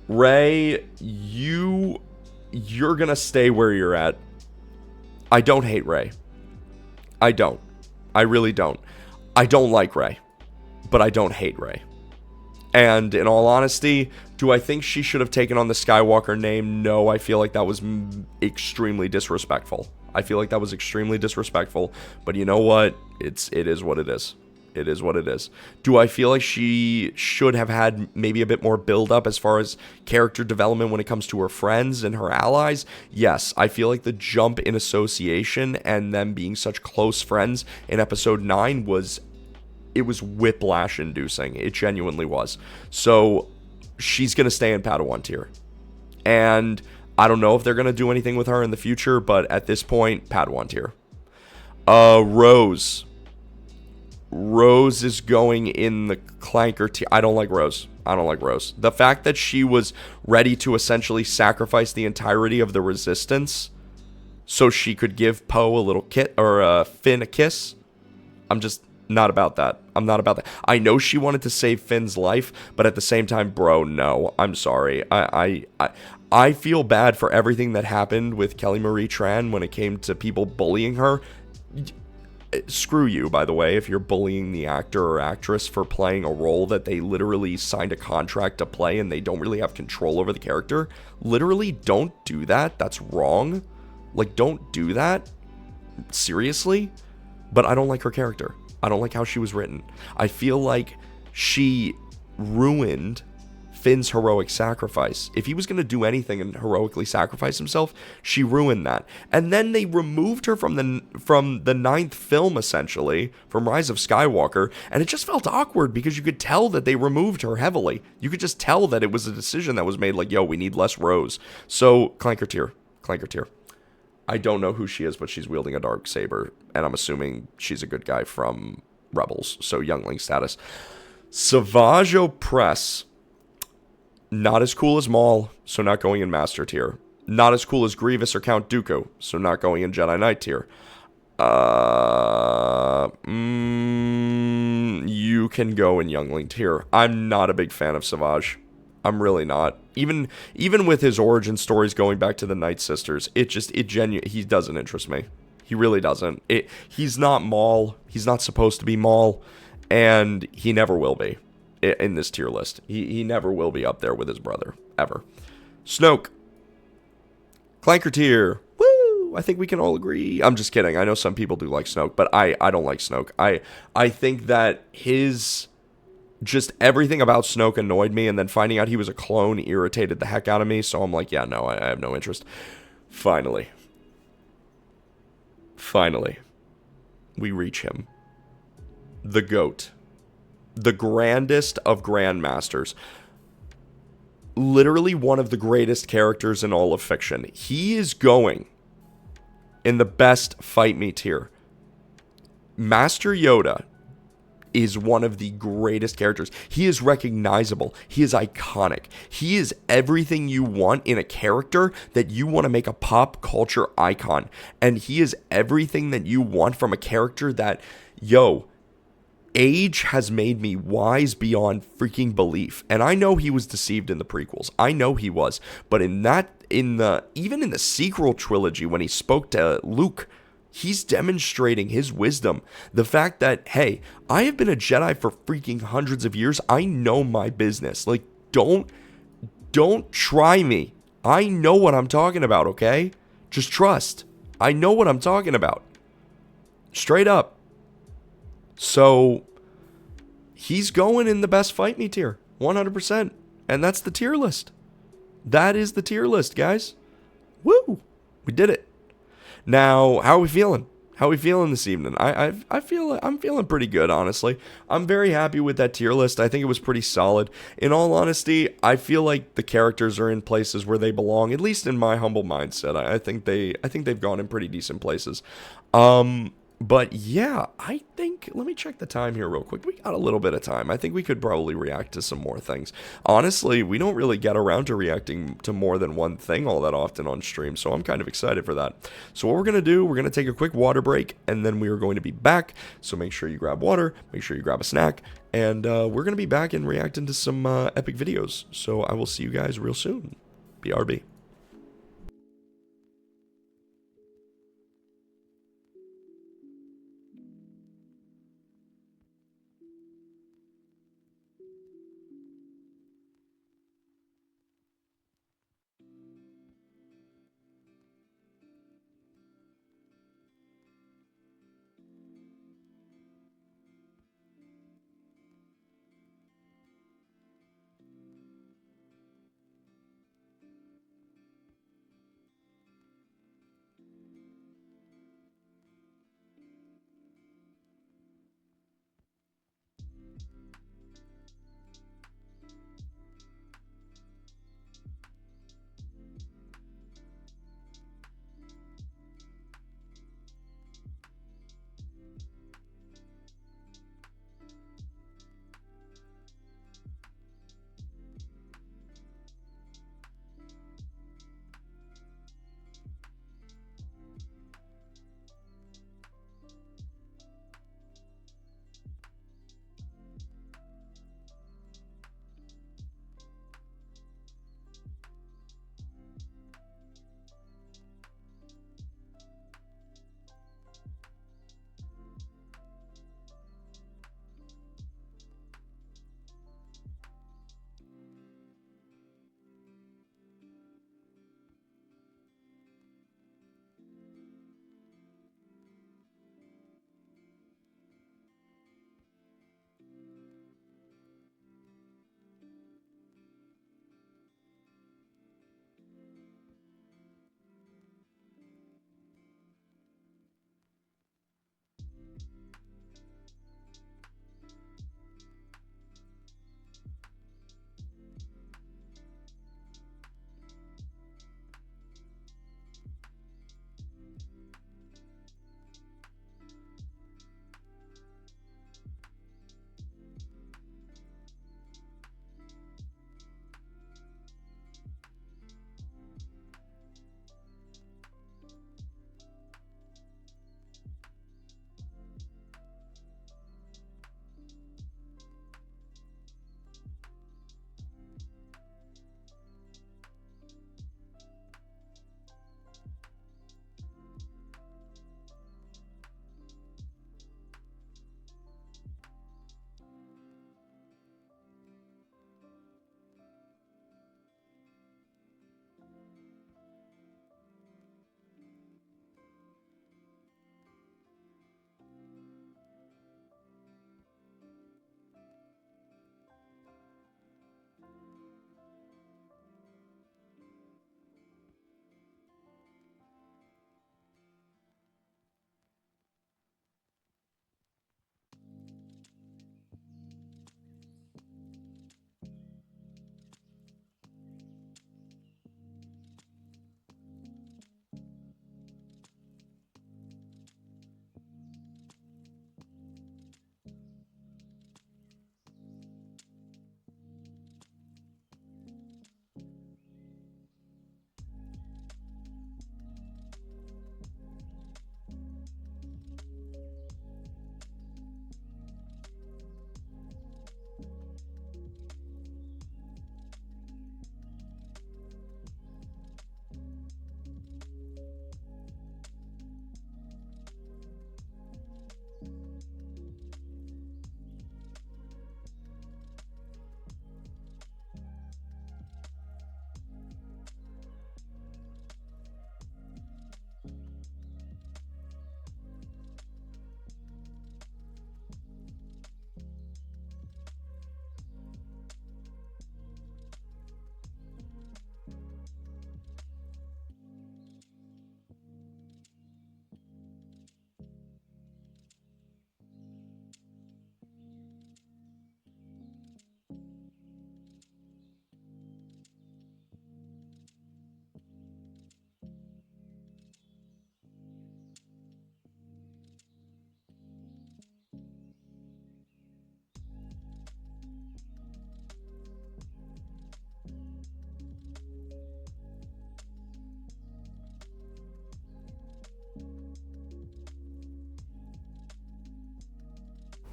Rey, you're gonna stay where you're at. I don't hate Rey. I don't. I really don't. I don't like Rey. But I don't hate Rey. And in all honesty, do I think she should have taken on the Skywalker name? No, I feel like that was extremely disrespectful. But you know what? It is what it is. It is what it is. Do I feel like she should have had maybe a bit more build up as far as character development when it comes to her friends and her allies? Yes, I feel like the jump in association and them being such close friends in episode 9 was whiplash inducing. It genuinely was. So she's going to stay in Padawan tier. And I don't know if they're going to do anything with her in the future, but at this point, Padawan tier. Rose. Rose is going in the Clanker tier. I don't like Rose. The fact that she was ready to essentially sacrifice the entirety of the Resistance so she could give Poe a little Finn a kiss, I'm just not about that. I'm not about that. I know she wanted to save Finn's life, but at the same time, bro, no. I'm sorry. I feel bad for everything that happened with Kelly Marie Tran when it came to people bullying her. Screw you, by the way, if you're bullying the actor or actress for playing a role that they literally signed a contract to play and they don't really have control over the character. Literally, don't do that. That's wrong. Like, don't do that. Seriously? But I don't like her character. I don't like how she was written. I feel like she ruined Finn's heroic sacrifice. If he was going to do anything and heroically sacrifice himself, she ruined that. And then they removed her from the ninth film, essentially, from Rise of Skywalker, and it just felt awkward because you could tell that they removed her heavily. You could just tell that it was a decision that was made like, yo, we need less Rose. So, Clanker tier. I don't know who she is, but she's wielding a dark saber, and I'm assuming she's a good guy from Rebels, so youngling status. Savage Opress, not as cool as Maul, so not going in Master tier. Not as cool as Grievous or Count Dooku, so not going in Jedi Knight tier. You can go in youngling tier. I'm not a big fan of Savage. I'm really not. Even with his origin stories going back to the Night Sisters, he doesn't interest me. He really doesn't. He's not Maul. He's not supposed to be Maul, and he never will be in this tier list. He never will be up there with his brother, ever. Snoke. Clanker tier. Woo! I think we can all agree. I'm just kidding. I know some people do like Snoke, but I don't like Snoke. I think that just everything about Snoke annoyed me, and then finding out he was a clone irritated the heck out of me, so I'm like, yeah, no, I have no interest. Finally, we reach him. the GOAT, the grandest of grandmasters, literally one of the greatest characters in all of fiction. He is going in the best fight me tier. Master Yoda is one of the greatest characters. He is recognizable. He is iconic. He is everything you want in a character that you want to make a pop culture icon. And he is everything that you want from a character that, age has made me wise beyond freaking belief. And I know he was deceived in the prequels. I know he was. But even in the sequel trilogy, when he spoke to Luke, he's demonstrating his wisdom. The fact that, hey, I have been a Jedi for freaking hundreds of years. I know my business. Like, don't try me. I know what I'm talking about, okay? Just trust. I know what I'm talking about. Straight up. So, he's going in the best fight me tier. 100%. And that's the tier list. That is the tier list, guys. Woo! We did it. Now, how are we feeling? How are we feeling this evening? I'm feeling pretty good, honestly. I'm very happy with that tier list. I think it was pretty solid. In all honesty, I feel like the characters are in places where they belong, at least in my humble mindset. I think they've gone in pretty decent places. But yeah, I think, let me check the time here real quick. We got a little bit of time. I think we could probably react to some more things. Honestly, we don't really get around to reacting to more than one thing all that often on stream, so I'm kind of excited for that. So what we're going to do, we're going to take a quick water break, and then we are going to be back. So make sure you grab water, make sure you grab a snack, and we're going to be back and reacting to some epic videos. So I will see you guys real soon. BRB.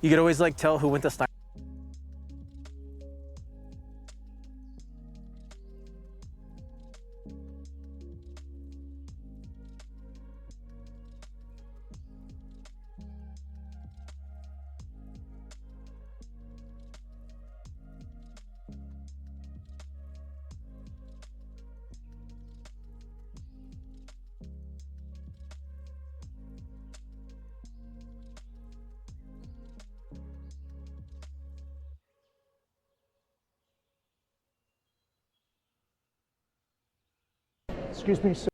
You could always like tell who went to Stein. Excuse me, sir.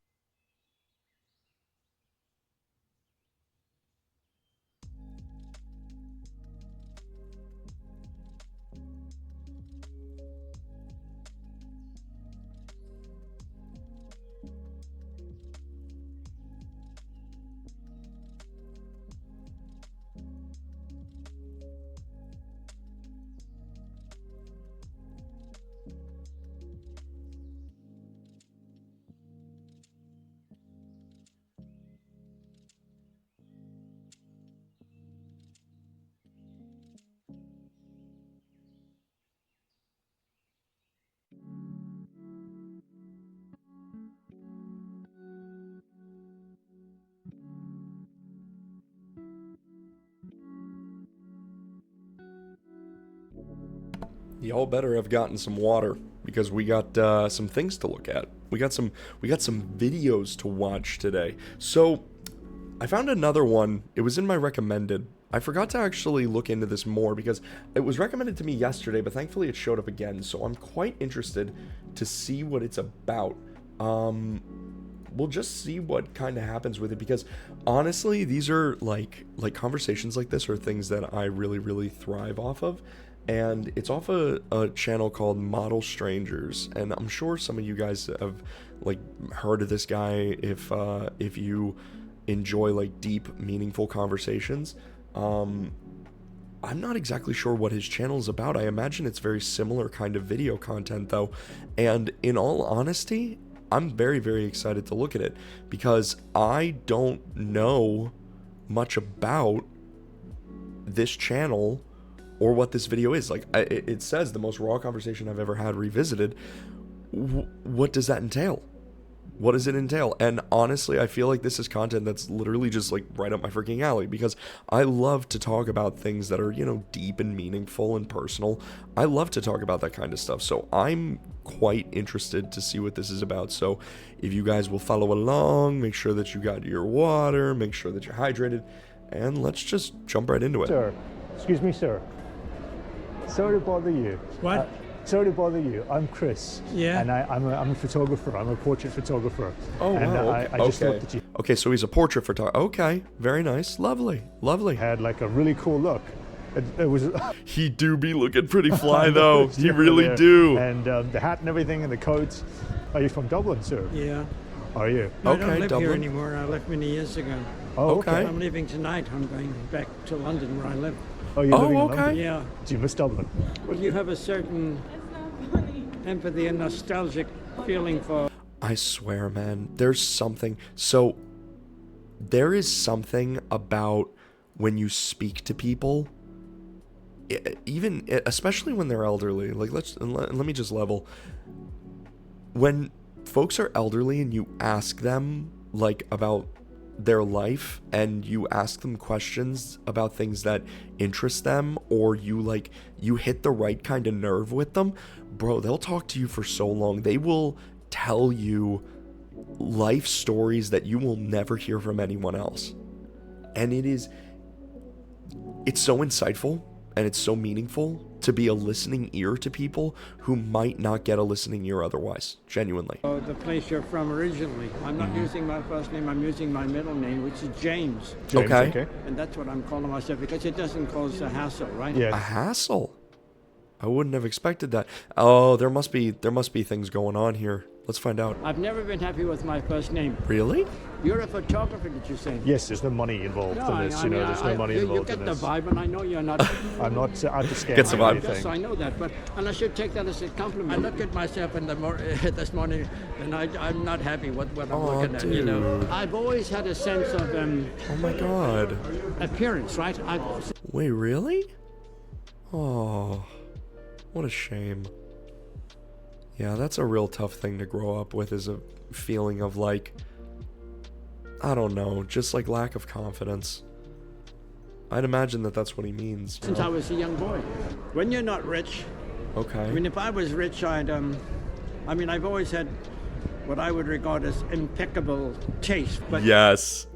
Y'all better have gotten some water because we got some things to look at. We got some videos to watch today. So I found another one. It was in my recommended. I forgot to actually look into this more because it was recommended to me yesterday, but thankfully it showed up again. So I'm quite interested to see what it's about. We'll just see what kind of happens with it because honestly, these are like conversations like this are things that I really thrive off of. And it's off a channel called Model Strangers, and I'm sure some of you guys have like heard of this guy if you enjoy like deep, meaningful conversations. I'm not exactly sure what his channel is about. I imagine it's very similar kind of video content though, and in all honesty, I'm very excited to look at it because I don't know much about this channel or what this video is. Like, it says the most raw conversation I've ever had revisited. What does that entail? What does it entail? And honestly, I feel like this is content that's literally just like right up my freaking alley because I love to talk about things that are, you know, deep and meaningful and personal. I love to talk about that kind of stuff. So I'm quite interested to see what this is about. So if you guys will follow along, make sure that you got your water, make sure that you're hydrated, and let's just jump right into it. Sir, excuse me, sir. Sorry to bother you. What? Sorry to bother you. I'm Chris. Yeah. And I'm a photographer. I'm a portrait photographer. Oh, and wow. I just looked at you. Okay, so he's a portrait photographer. Okay, very nice. Lovely. Had like a really cool look. It was. He do be looking pretty fly though. He really do. And the hat and everything and the coats. Are you from Dublin, sir? Yeah. Are you? No, Okay, I don't live Dublin. here anymore. I left many years ago. Oh, Okay. I'm leaving tonight. I'm going back to London where I live. Oh, you're living in okay. London? Yeah. Do you miss Dublin? Well, you have a certain empathy and nostalgic feeling for. I swear, man, there's something. So there is something about when you speak to people, even especially when they're elderly. Like let me just level. When folks are elderly and you ask them like about their life and you ask them questions about things that interest them, or you hit the right kind of nerve with them, bro, they'll talk to you for so long. They will tell you life stories that you will never hear from anyone else. And it's so insightful and it's so meaningful to be a listening ear to people who might not get a listening ear otherwise, genuinely. The place you're from originally. I'm not using my first name, I'm using my middle name, which is James. James, Okay. And that's what I'm calling myself because it doesn't cause a hassle, right? Yeah. A hassle? I wouldn't have expected that. Oh, there must be things going on here. Let's find out. I've never been happy with my first name. Really? You're a photographer, did you say? Yes, there's no money involved in this. You know, there's no money you involved get in the this. vibe, and I know you're not. I'm not out to scam Gets the or vibe. anything. Yes, I know that, and I should take that as a compliment. I look at myself in the this morning, and I'm not happy with what I'm looking at. You know, dude. I've always had a sense of Oh my god. appearance, right? Wait, really? Oh, what a shame. Yeah, that's a real tough thing to grow up with, is a feeling of like, I don't know, just like lack of confidence. I'd imagine that that's what he means. Since I was a young boy. When you're not rich, Okay. I mean, if I was rich, I've always had what I would regard as impeccable taste. But Yes.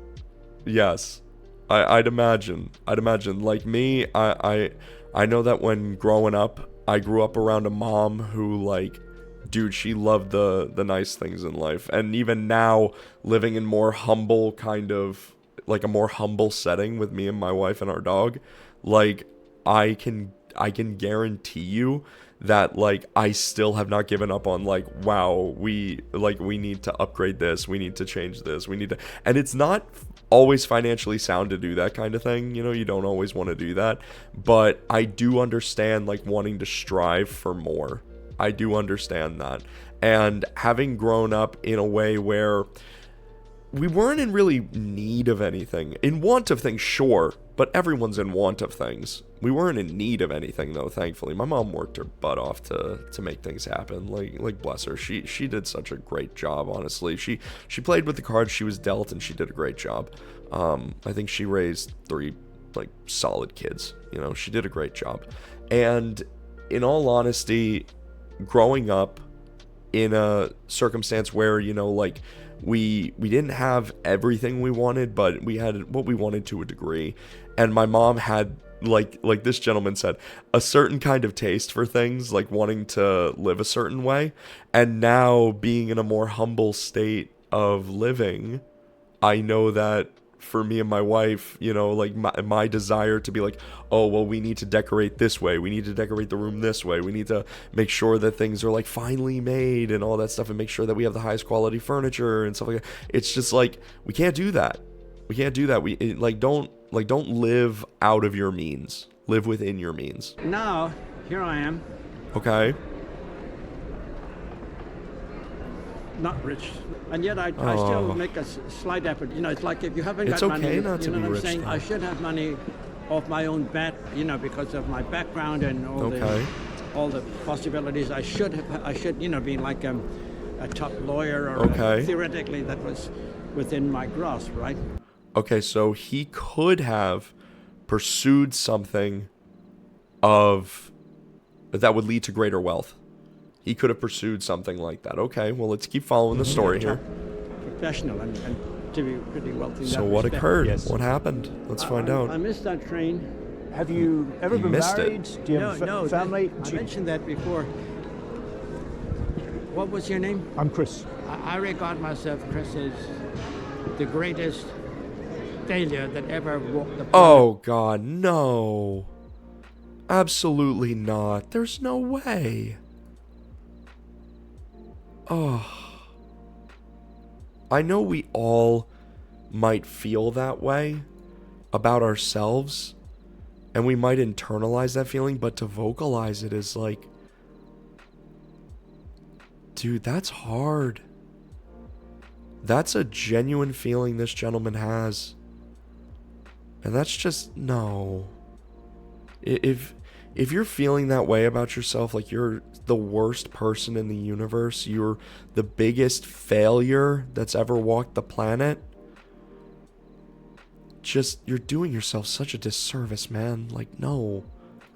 Yes. I'd imagine. Like me, I know that when growing up, I grew up around a mom who, like, dude, she loved the nice things in life. And even now, living in more humble kind of, like a more humble setting with me and my wife and our dog, like, I can guarantee you that, like, I still have not given up on, like, wow, we need to upgrade this, we need to change this, we need to, and it's not always financially sound to do that kind of thing, you know, you don't always want to do that, but I do understand, like, wanting to strive for more. I do understand that. And having grown up in a way where we weren't in really need of anything, in want of things, sure, but everyone's in want of things. We weren't in need of anything, though, thankfully. My mom worked her butt off to make things happen. Like bless her. She did such a great job, honestly. She played with the cards she was dealt, and she did a great job. I think she raised 3, like, solid kids. You know, she did a great job. And in all honesty, growing up in a circumstance where, you know, like, we didn't have everything we wanted, but we had what we wanted to a degree. And my mom had, like this gentleman said, a certain kind of taste for things, like wanting to live a certain way. And now, being in a more humble state of living, I know that for me and my wife, you know, like, my desire to be like, oh, well, we need to decorate this way, we need to decorate the room this way, we need to make sure that things are, like, finely made and all that stuff, and make sure that we have the highest quality furniture and stuff like that. It's just like, we can't do that. Don't live out of your means. Live within your means. now, here I am, Okay. not rich, and yet I still make a slight effort. You know, it's like if you haven't It's got okay money, not to you know be what I'm rich, saying? though. I should have money off my own bat, you know, because of my background and Okay. all the possibilities. I should, you know, be like a top lawyer or Okay. theoretically that was within my grasp, right? Okay, so he could have pursued something that would lead to greater wealth. He could have pursued something like that. Okay, well, let's keep following the story here. Professional and to be pretty wealthy. in So that what respect. occurred? Yes. What happened? Let's find I out. missed that train. Have you ever You been missed it. married? Do you have family? I mentioned that before. What was your name? I'm Chris. I regard myself, Chris, as the greatest failure that ever walked the planet. Oh, God, no. Absolutely not. There's no way. Oh. I know we all might feel that way about ourselves, and we might internalize that feeling, but to vocalize it is like, dude, that's hard. That's a genuine feeling this gentleman has. And that's just, no. If you're feeling that way about yourself, like you're the worst person in the universe, you're the biggest failure that's ever walked the planet, just, you're doing yourself such a disservice, man. Like, no.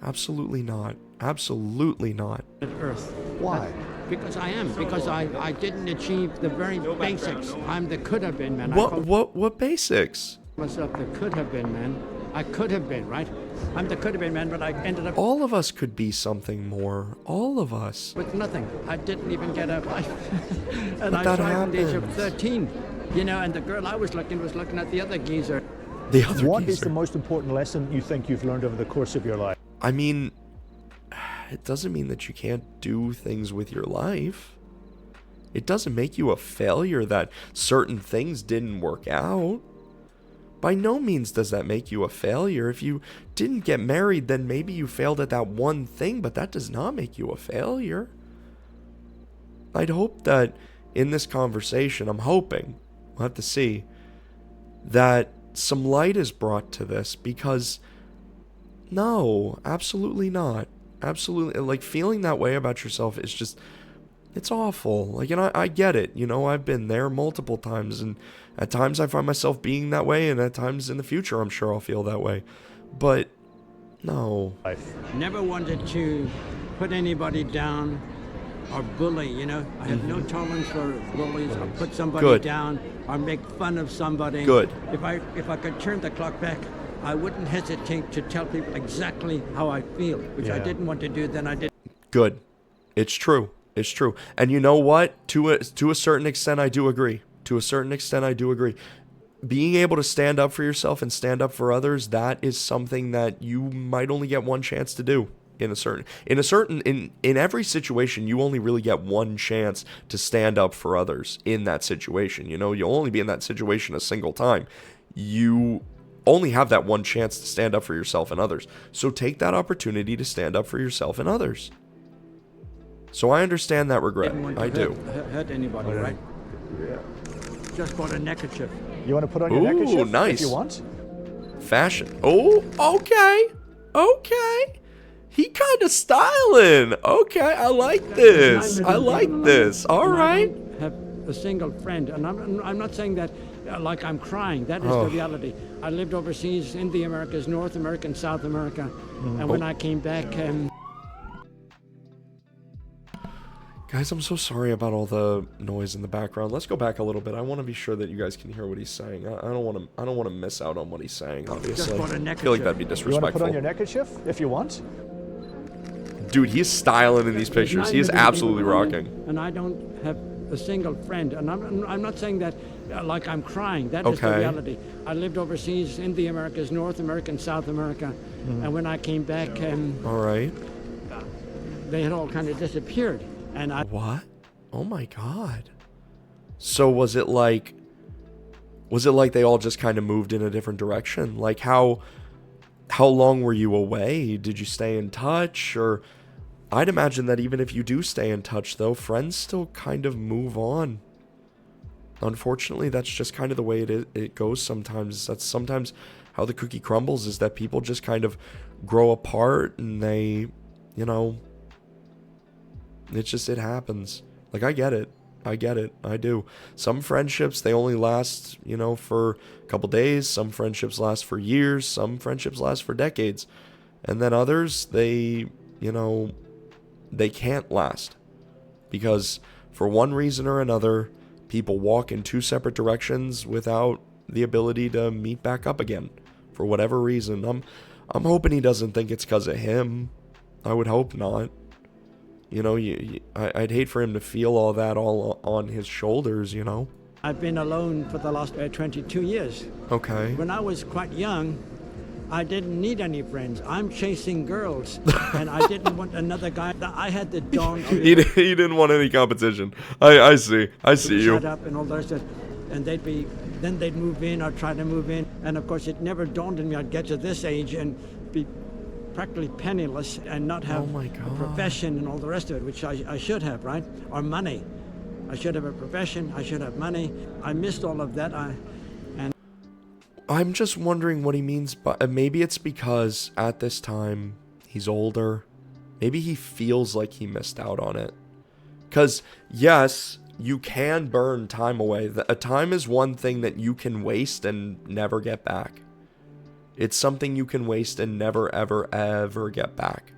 Absolutely not. Absolutely not. Earth. Why? Because I am. Because I didn't achieve the very basics. I'm the could have been man. I call What basics? myself the could have been man. I could have been, right? I'm the could have been man, but I ended up All of us could be something more. All of us. with nothing. I didn't even get a life. And But I that tried from the age of happens. 13. You know, and the girl I was looking at the other geezer. The other What is geezer. the most important lesson you think you've learned over the course of your life? I mean, it doesn't mean that you can't do things with your life. It doesn't make you a failure that certain things didn't work out. By no means does that make you a failure. If you didn't get married, then maybe you failed at that one thing, but that does not make you a failure. I'd hope that in this conversation, I'm hoping, we'll have to see, that some light is brought to this, because no, absolutely not. Absolutely, like, feeling that way about yourself is just, it's awful. Like, and I get it, you know, I've been there multiple times, and at times I find myself being that way, and at times in the future I'm sure I'll feel that way. But no. Never wanted to put anybody down or bully, you know. I have no tolerance for bullies or put somebody down or make fun of somebody. Good. If I could turn the clock back, I wouldn't hesitate to tell people exactly how I feel, which I didn't want to do, then I did. Good. It's true. It's true. And you know what? To a certain extent, I do agree. To a certain extent, I do agree. Being able to stand up for yourself and stand up for others, that is something that you might only get one chance to do. In every situation, you only really get one chance to stand up for others in that situation. You know, you'll only be in that situation a single time. You only have that one chance to stand up for yourself and others. So take that opportunity to stand up for yourself and others. So I understand that regret. I do. Hurt anybody, right? Yeah. Just bought a neckerchief. You want to put on your neckerchief nice. if you want? Fashion. Oh, okay. Okay. He kind of styling. Okay, I like this. I like this. All right. I don't have a single friend, and I'm not saying that like I'm crying. That is the reality. I lived overseas in the Americas, North America and South America, and when I came back, guys, I'm so sorry about all the noise in the background. Let's go back a little bit. I want to be sure that you guys can hear what he's saying. I don't want to miss out on what he's saying. Obviously, I feel like that'd be disrespectful. You want to put on your neckerchief if you want? Dude, he's styling in these pictures. He is absolutely rocking. And I don't have a single friend, and I'm not saying that like I'm crying. That is the reality. I lived overseas in the Americas, North America and South America, and when I came back, all right, they had all kind of disappeared. And what? Oh my God. So was it like they all just kind of moved in a different direction? Like how long were you away? Did you stay in touch? Or I'd imagine that even if you do stay in touch, though, friends still kind of move on. Unfortunately, that's just kind of the way it goes sometimes. That's sometimes how the cookie crumbles, is that people just kind of grow apart, and they, you know, it happens. Like, I get it. I do. Some friendships, they only last, you know, for a couple days. Some friendships last for years. Some friendships last for decades. And then others, they, you know, they can't last. Because for one reason or another, people walk in two separate directions without the ability to meet back up again. For whatever reason. I'm hoping he doesn't think it's because of him. I would hope not. You know, I'd hate for him to feel all that all on his shoulders, you know? I've been alone for the last 22 years. Okay. When I was quite young, I didn't need any friends. I'm chasing girls, and I didn't want another guy. I had the dawn. He didn't want any competition. I see you. Shut up and all the rest of it. And then they'd move in or try to move in. And of course, it never dawned on me I'd get to this age and be practically penniless and not have a profession and all the rest of it, which I should have, right? Or money. I should have a profession. I should have money. I missed all of that. I'm just wondering what he means by, maybe it's because at this time he's older. Maybe he feels like he missed out on it. Because yes, you can burn time away. A time is one thing that you can waste and never get back. It's something you can waste and never, ever, ever get back.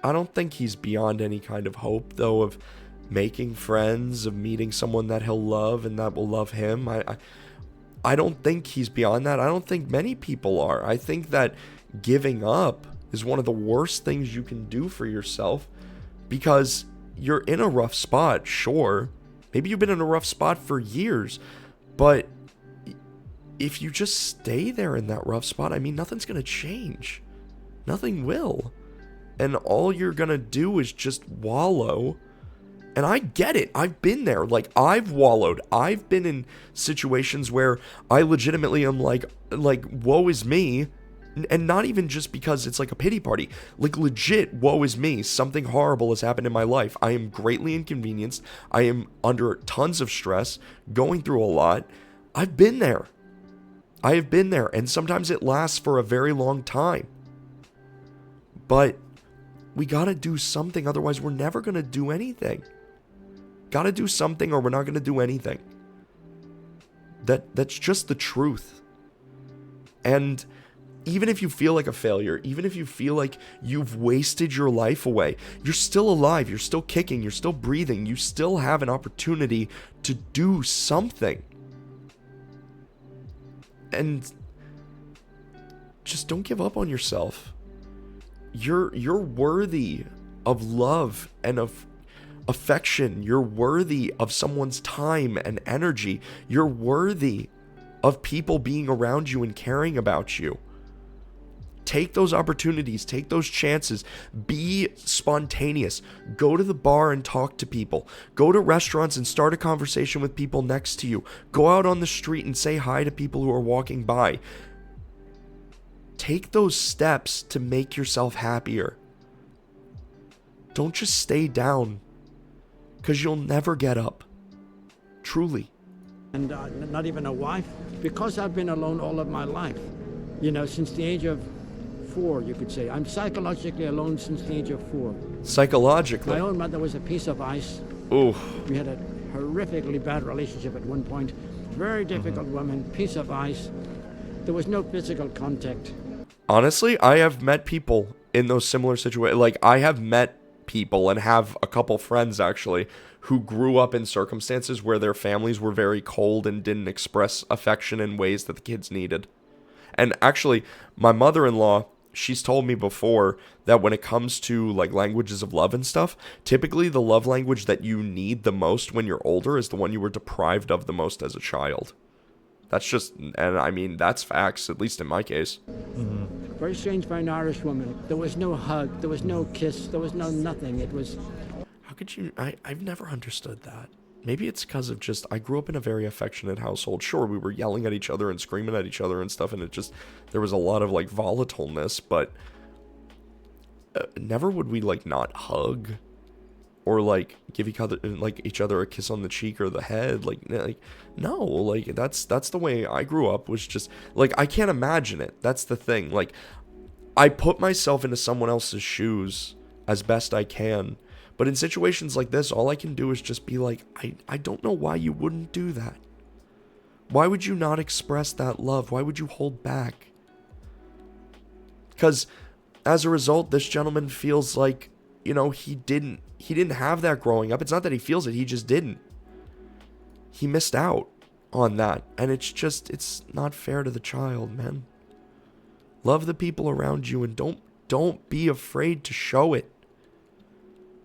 I don't think he's beyond any kind of hope, though, of making friends, of meeting someone that he'll love and that will love him. I don't think he's beyond that. I don't think many people are. I think that giving up is one of the worst things you can do for yourself, because you're in a rough spot, sure. Maybe you've been in a rough spot for years, but if you just stay there in that rough spot, I mean, nothing's going to change. Nothing will. And all you're going to do is just wallow And I get it. I've been there. Like, I've wallowed. I've been in situations where I legitimately am like, woe is me. And not even just because it's like a pity party. Like, legit, woe is me. Something horrible has happened in my life. I am greatly inconvenienced. I am under tons of stress, going through a lot. I've been there. I have been there. And sometimes it lasts for a very long time. But we gotta do something. Otherwise, we're never gonna do anything. Gotta do something or we're not gonna do anything. That's just the truth. And even if you feel like a failure, even if you feel like you've wasted your life away, you're still alive, you're still kicking, you're still breathing, you still have an opportunity to do something. And just don't give up on yourself. You're worthy of love and of affection. You're worthy of someone's time and energy. You're worthy of people being around you and caring about you. Take those opportunities, take those chances, be spontaneous. Go to the bar and talk to people. Go to restaurants and start a conversation with people next to you. Go out on the street and say hi to people who are walking by. Take those steps to make yourself happier. Don't just stay down, because you'll never get up. Truly. And not even a wife, because I've been alone all of my life. You know, since the age of 4, you could say. I'm psychologically alone since the age of 4. Psychologically? My own mother was a piece of ice. Oof. We had a horrifically bad relationship at one point. Very difficult woman, piece of ice. There was no physical contact. Honestly, I have met people in those similar situations. Like, I have met people and have a couple friends, actually, who grew up in circumstances where their families were very cold and didn't express affection in ways that the kids needed. And actually, my mother-in-law, she's told me before that when it comes to like languages of love and stuff, typically the love language that you need the most when you're older is the one you were deprived of the most as a child. That's just, and I mean, that's facts, at least in my case. Mm-hmm. Very strange for an Irish woman. There was no hug, there was no kiss, there was no nothing. It was... How could you, I've never understood that. Maybe it's because of just, I grew up in a very affectionate household. Sure, we were yelling at each other and screaming at each other and stuff, and it just, there was a lot of like volatileness, but never would we like not hug or like give each other a kiss on the cheek or the head. Like no, like that's the way I grew up, was just like, I can't imagine it. That's the thing. Like, I put myself into someone else's shoes as best I can. But in situations like this, all I can do is just be like, I don't know why you wouldn't do that. Why would you not express that love? Why would you hold back? Because as a result, this gentleman feels like, you know, he didn't have that growing up. It's not that he feels it, he just didn't. He missed out on that. And it's not fair to the child, man. Love the people around you and don't be afraid to show it.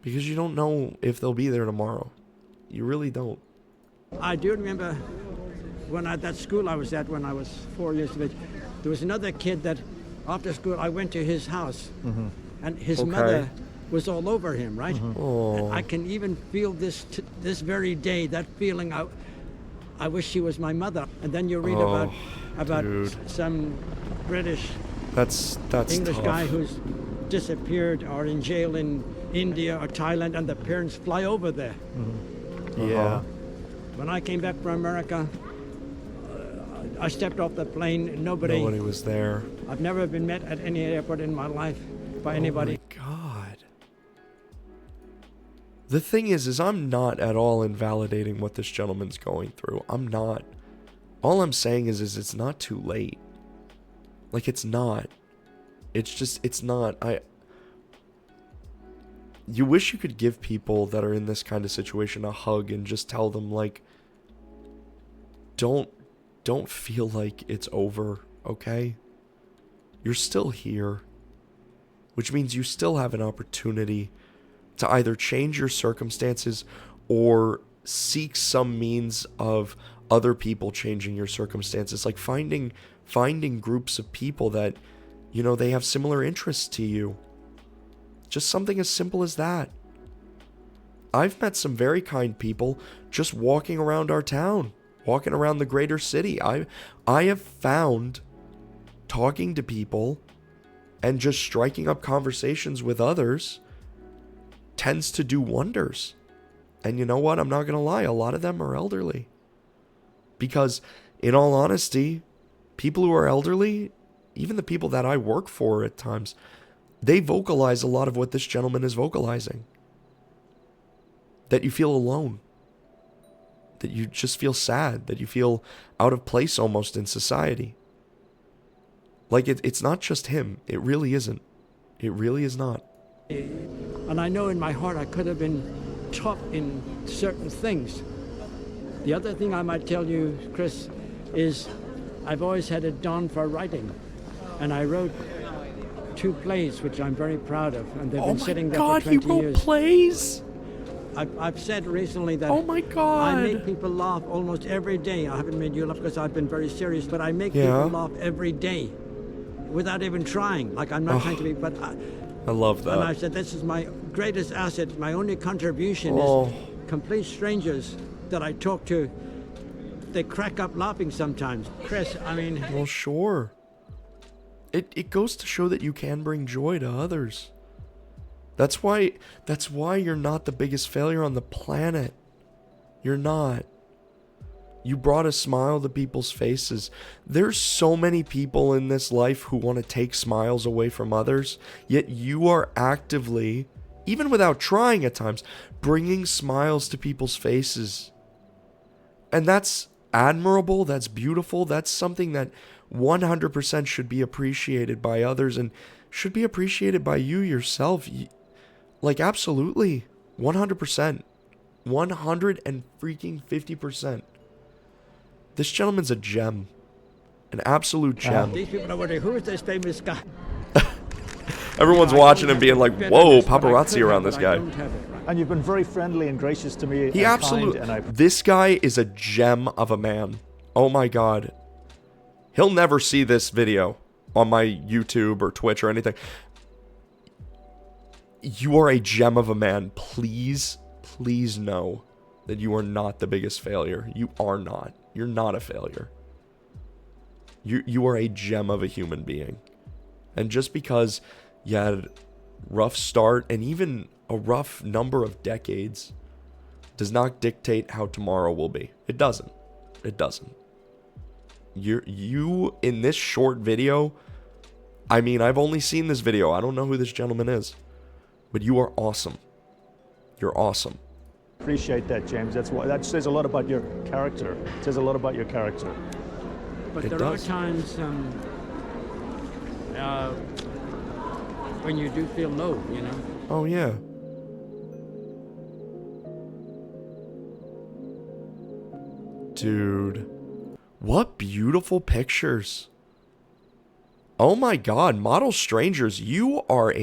Because you don't know if they'll be there tomorrow. You really don't. I do remember when at that school I was at when I was 4 years of age, there was another kid that after school I went to his house. Mm-hmm. And his mother was all over him, right? Mm-hmm. Oh. I can even feel this very day, that feeling, I wish she was my mother. And then you read about some British English tough. guy who's disappeared or in jail in India or Thailand, and the parents fly over there. Mm-hmm. Yeah. When I came back from America, I stepped off the plane. Nobody was there. I've never been met at any airport in my life by anybody. Oh my God. The thing is I'm not at all invalidating what this gentleman's going through. I'm not. All I'm saying is it's not too late. Like, it's not. It's not. You wish you could give people that are in this kind of situation a hug and just tell them, like, don't feel like it's over, okay? You're still here, which means you still have an opportunity to either change your circumstances or seek some means of other people changing your circumstances, like finding groups of people that, you know, they have similar interests to you. Just something as simple as that. I've met some very kind people just walking around our town, walking around the greater city. I have found talking to people and just striking up conversations with others tends to do wonders. And you know what? I'm not going to lie. A lot of them are elderly. Because in all honesty, people who are elderly, even the people that I work for at times, they vocalize a lot of what this gentleman is vocalizing. That you feel alone. That you just feel sad. That you feel out of place almost in society. Like, it's not just him. It really isn't. It really is not. And I know in my heart I could have been tough in certain things. The other thing I might tell you, Chris, is I've always had it done for writing. And I wrote 2 plays, which I'm very proud of. And they've been sitting there for 20 years. Oh my God, he wrote plays? I've said recently that oh my God. I make people laugh almost every day. I haven't made you laugh because I've been very serious, but I make people laugh every day without even trying. Like, I'm not trying to be, but I love that. And I said, this is my greatest asset. My only contribution is complete strangers that I talk to. They crack up laughing sometimes. Chris, I mean... Well, sure. It goes to show that you can bring joy to others. That's why you're not the biggest failure on the planet. You're not. You brought a smile to people's faces. There's so many people in this life who want to take smiles away from others, yet you are actively, even without trying at times, bringing smiles to people's faces. And that's admirable, that's beautiful, that's something that 100% should be appreciated by others and should be appreciated by you yourself. Like, absolutely. 100%. 150%. This gentleman's a gem. An absolute gem. These people are wondering, who is this famous guy? Everyone's watching and being like, whoa, paparazzi around this guy. And you've been very friendly and gracious to me. He absolutely... This guy is a gem of a man. Oh my God. He'll never see this video on my YouTube or Twitch or anything. You are a gem of a man. Please, please know that you are not the biggest failure. You are not. You're not a failure. You are a gem of a human being. And just because you had a rough start and even a rough number of decades does not dictate how tomorrow will be. It doesn't. It doesn't. You in this short video, I mean, I've only seen this video. I don't know who this gentleman is. But you are awesome. You're awesome. Appreciate that, James. That says a lot about your character. It says a lot about your character. But there are times when you do feel low, you know. Oh yeah. Dude, what beautiful pictures. Oh my God, Model Strangers, you are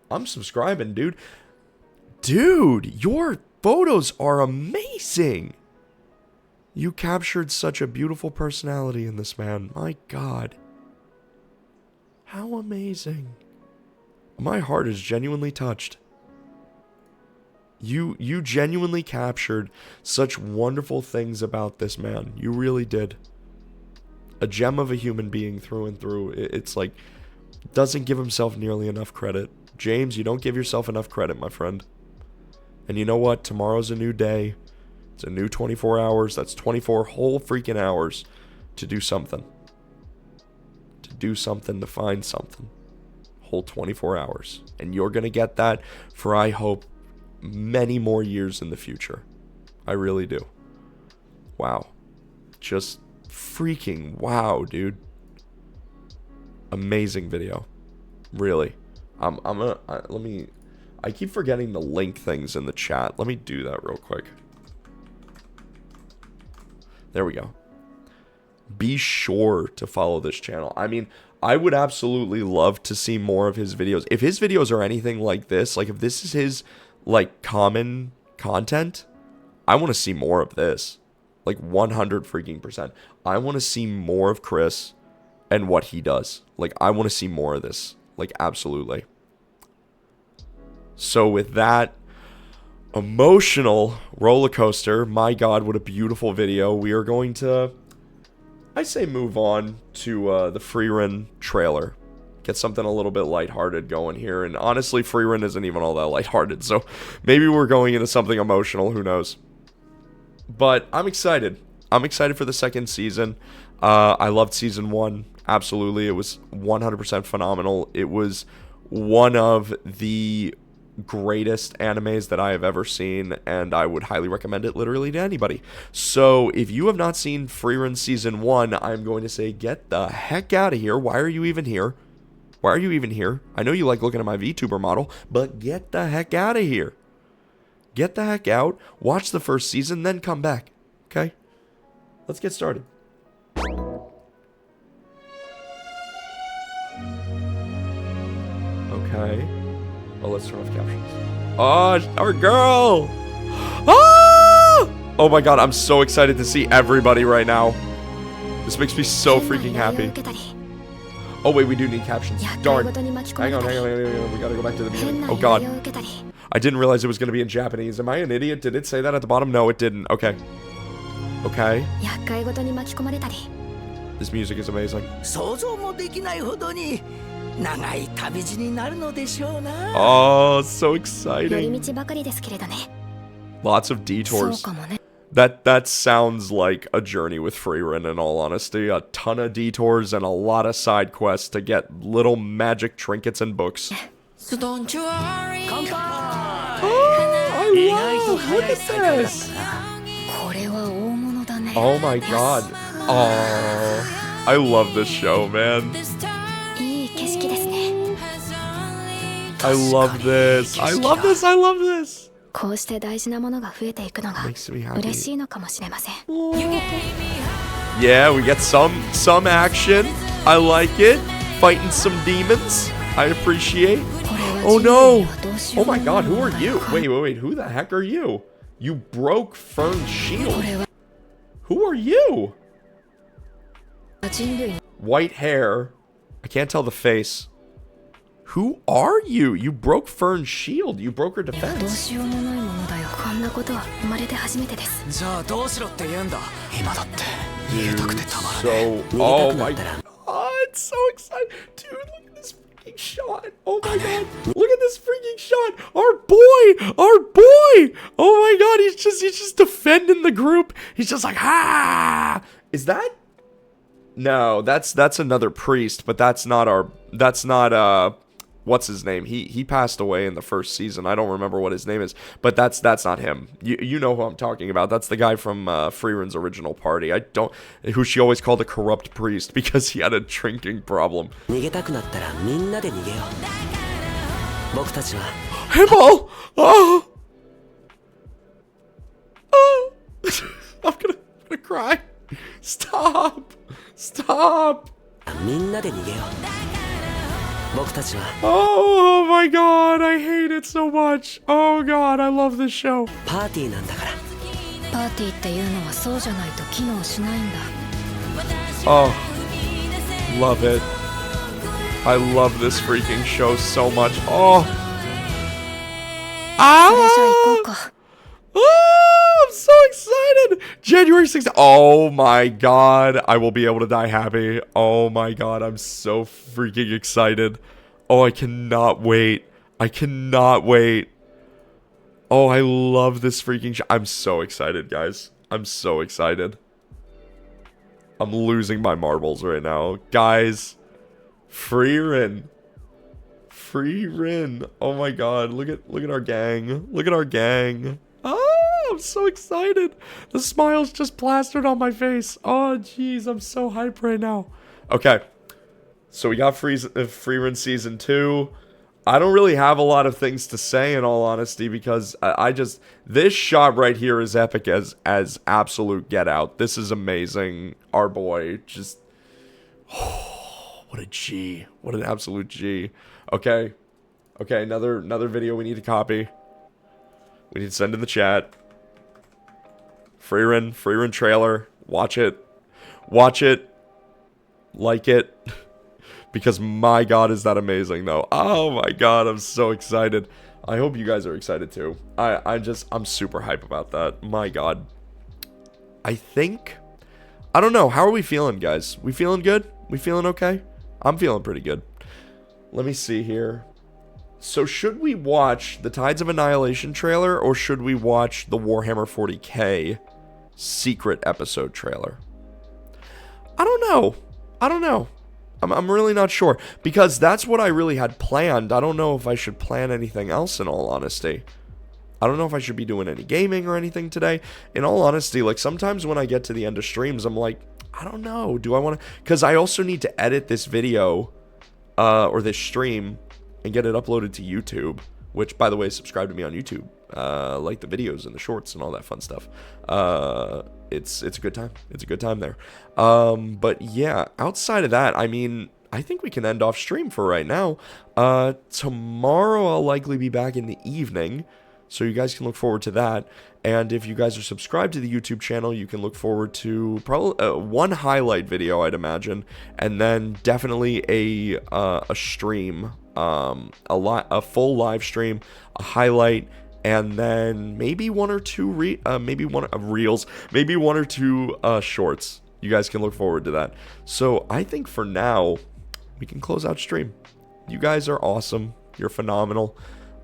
I'm subscribing, dude. Dude, your photos are amazing. You captured such a beautiful personality in this man. My God. How amazing. My heart is genuinely touched. You genuinely captured such wonderful things about this man. You really did. A gem of a human being through and through. It's like, doesn't give himself nearly enough credit. James, you don't give yourself enough credit, my friend. And you know what? Tomorrow's a new day. It's a new 24 hours. That's 24 whole freaking hours to do something. To do something, to find something. Whole 24 hours. And you're going to get that for, I hope, many more years in the future. I really do. Wow. Just freaking wow, dude. Amazing video. Really. I keep forgetting to link things in the chat. Let me do that real quick. There we go. Be sure to follow this channel. I mean, I would absolutely love to see more of his videos. If his videos are anything like this, like if this is his like common content, I want to see more of this. Like 100 freaking %. I want to see more of Chris and what he does. Like I want to see more of this. Like absolutely. So with that, Emotional roller coaster. My God, what a beautiful video. We are going to, I say, move on to the Frieren trailer. Get something a little bit lighthearted going here. And honestly, Frieren isn't even all that lighthearted. So maybe we're going into something emotional. Who knows? But I'm excited. I'm excited for the second season. I loved season 1. Absolutely. It was 100% phenomenal. It was one of the greatest animes that I have ever seen, and I would highly recommend it literally to anybody. So if you have not seen Frieren season 1, I'm going to say get the heck out of here. Why are you even here? Why are you even here? I know you like looking at my VTuber model, but get the heck out of here. Get the heck out, watch the first season, then come back. Okay? Let's get started. Okay. Oh, let's turn off captions. Oh, our girl! Ah! Oh my god, I'm so excited to see everybody right now. This makes me so freaking happy. Oh wait, we do need captions. Darn. Hang on. We gotta go back to the beginning. Oh god. I didn't realize it was gonna be in Japanese. Am I an idiot? Did it say that at the bottom? No, it didn't. Okay. Okay. This music is amazing. Oh, so exciting. Lots of detours. That sounds like a journey with Frieren, in all honesty. A ton of detours and a lot of side quests to get little magic trinkets and books. Oh, I love! Look at this! Oh my god. Oh, I love this show, man. I love this. I love this. I love this. Makes me happy. Yeah, we get some action. I like it. Fighting some demons. I appreciate. Oh no. Oh my god, who are you? Wait. Who the heck are you? You broke Fern's shield. Who are you? White hair. I can't tell the face. Who are you? You broke Fern's shield. You broke her defense. Dude, so... Oh my god. It's so exciting. Dude, look at this freaking shot. Oh my god. Look at this freaking shot. Our boy. Our boy. Oh my god. He's just defending the group. He's just like, ah. Is that? No, that's another priest, but that's not what's his name? He passed away in the first season. I don't remember what his name is, but that's not him. You know who I'm talking about. That's the guy from Frieren's original party. Who she always called a corrupt priest because he had a drinking problem. Himmel! Oh! Oh! I'm gonna cry. Stop! Stop! Oh my god, I hate it so much. Oh god, I love this show. Oh, love it. I love this freaking show so much. Oh. Ah! Oh, I'm so excited. January 6th. Oh my god. I will be able to die happy. Oh my god. I'm so freaking excited. Oh, I cannot wait. I cannot wait. Oh, I love this freaking show. I'm so excited, guys. I'm so excited. I'm losing my marbles right now. Guys. Frieren. Frieren. Oh my god. Look at our gang. Look at our gang. Oh, I'm so excited. The smile's just plastered on my face. Oh, jeez. I'm so hyped right now. Okay. So we got Frieren Season 2. I don't really have a lot of things to say, in all honesty, because I just... This shot right here is epic as absolute Get Out. This is amazing. Our boy just... Oh, what a G. What an absolute G. Okay. Okay, another video we need to copy. We need to send in the chat. Frieren trailer. Watch it. Watch it. Like it. Because my god, is that amazing, though. Oh my god, I'm so excited. I hope you guys are excited too. I'm super hype about that. My God. I don't know. How are we feeling, guys? We feeling good? We feeling okay? I'm feeling pretty good. Let me see here. So should we watch the Tides of Annihilation trailer, or should we watch the Warhammer 40k secret episode trailer? I don't know. I'm really not sure, because that's what I really had planned. I don't know if I should plan anything else, in all honesty. I don't know if I should be doing any gaming or anything today. In all honesty, like, sometimes when I get to the end of streams, I'm like, I don't know. Do I want to? Because I also need to edit this video, or this stream, and get it uploaded to YouTube. Which, by the way, subscribe to me on YouTube. Like the videos and the shorts and all that fun stuff. It's a good time. It's a good time there. But yeah, outside of that, I mean, I think we can end off stream for right now. Tomorrow I'll likely be back in the evening, so you guys can look forward to that. And if you guys are subscribed to the YouTube channel, you can look forward to probably one highlight video, I'd imagine, and then definitely a stream, a full live stream, a highlight, and then maybe one or two reels, maybe one or two shorts. You guys can look forward to that. So I think for now, we can close out stream. You guys are awesome. You're phenomenal.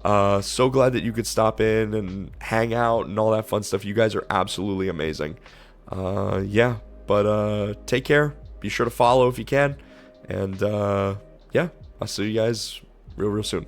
So glad that you could stop in and hang out and all that fun stuff. You guys are absolutely amazing. Yeah, but take care. Be sure to follow if you can. And yeah, I'll see you guys real soon.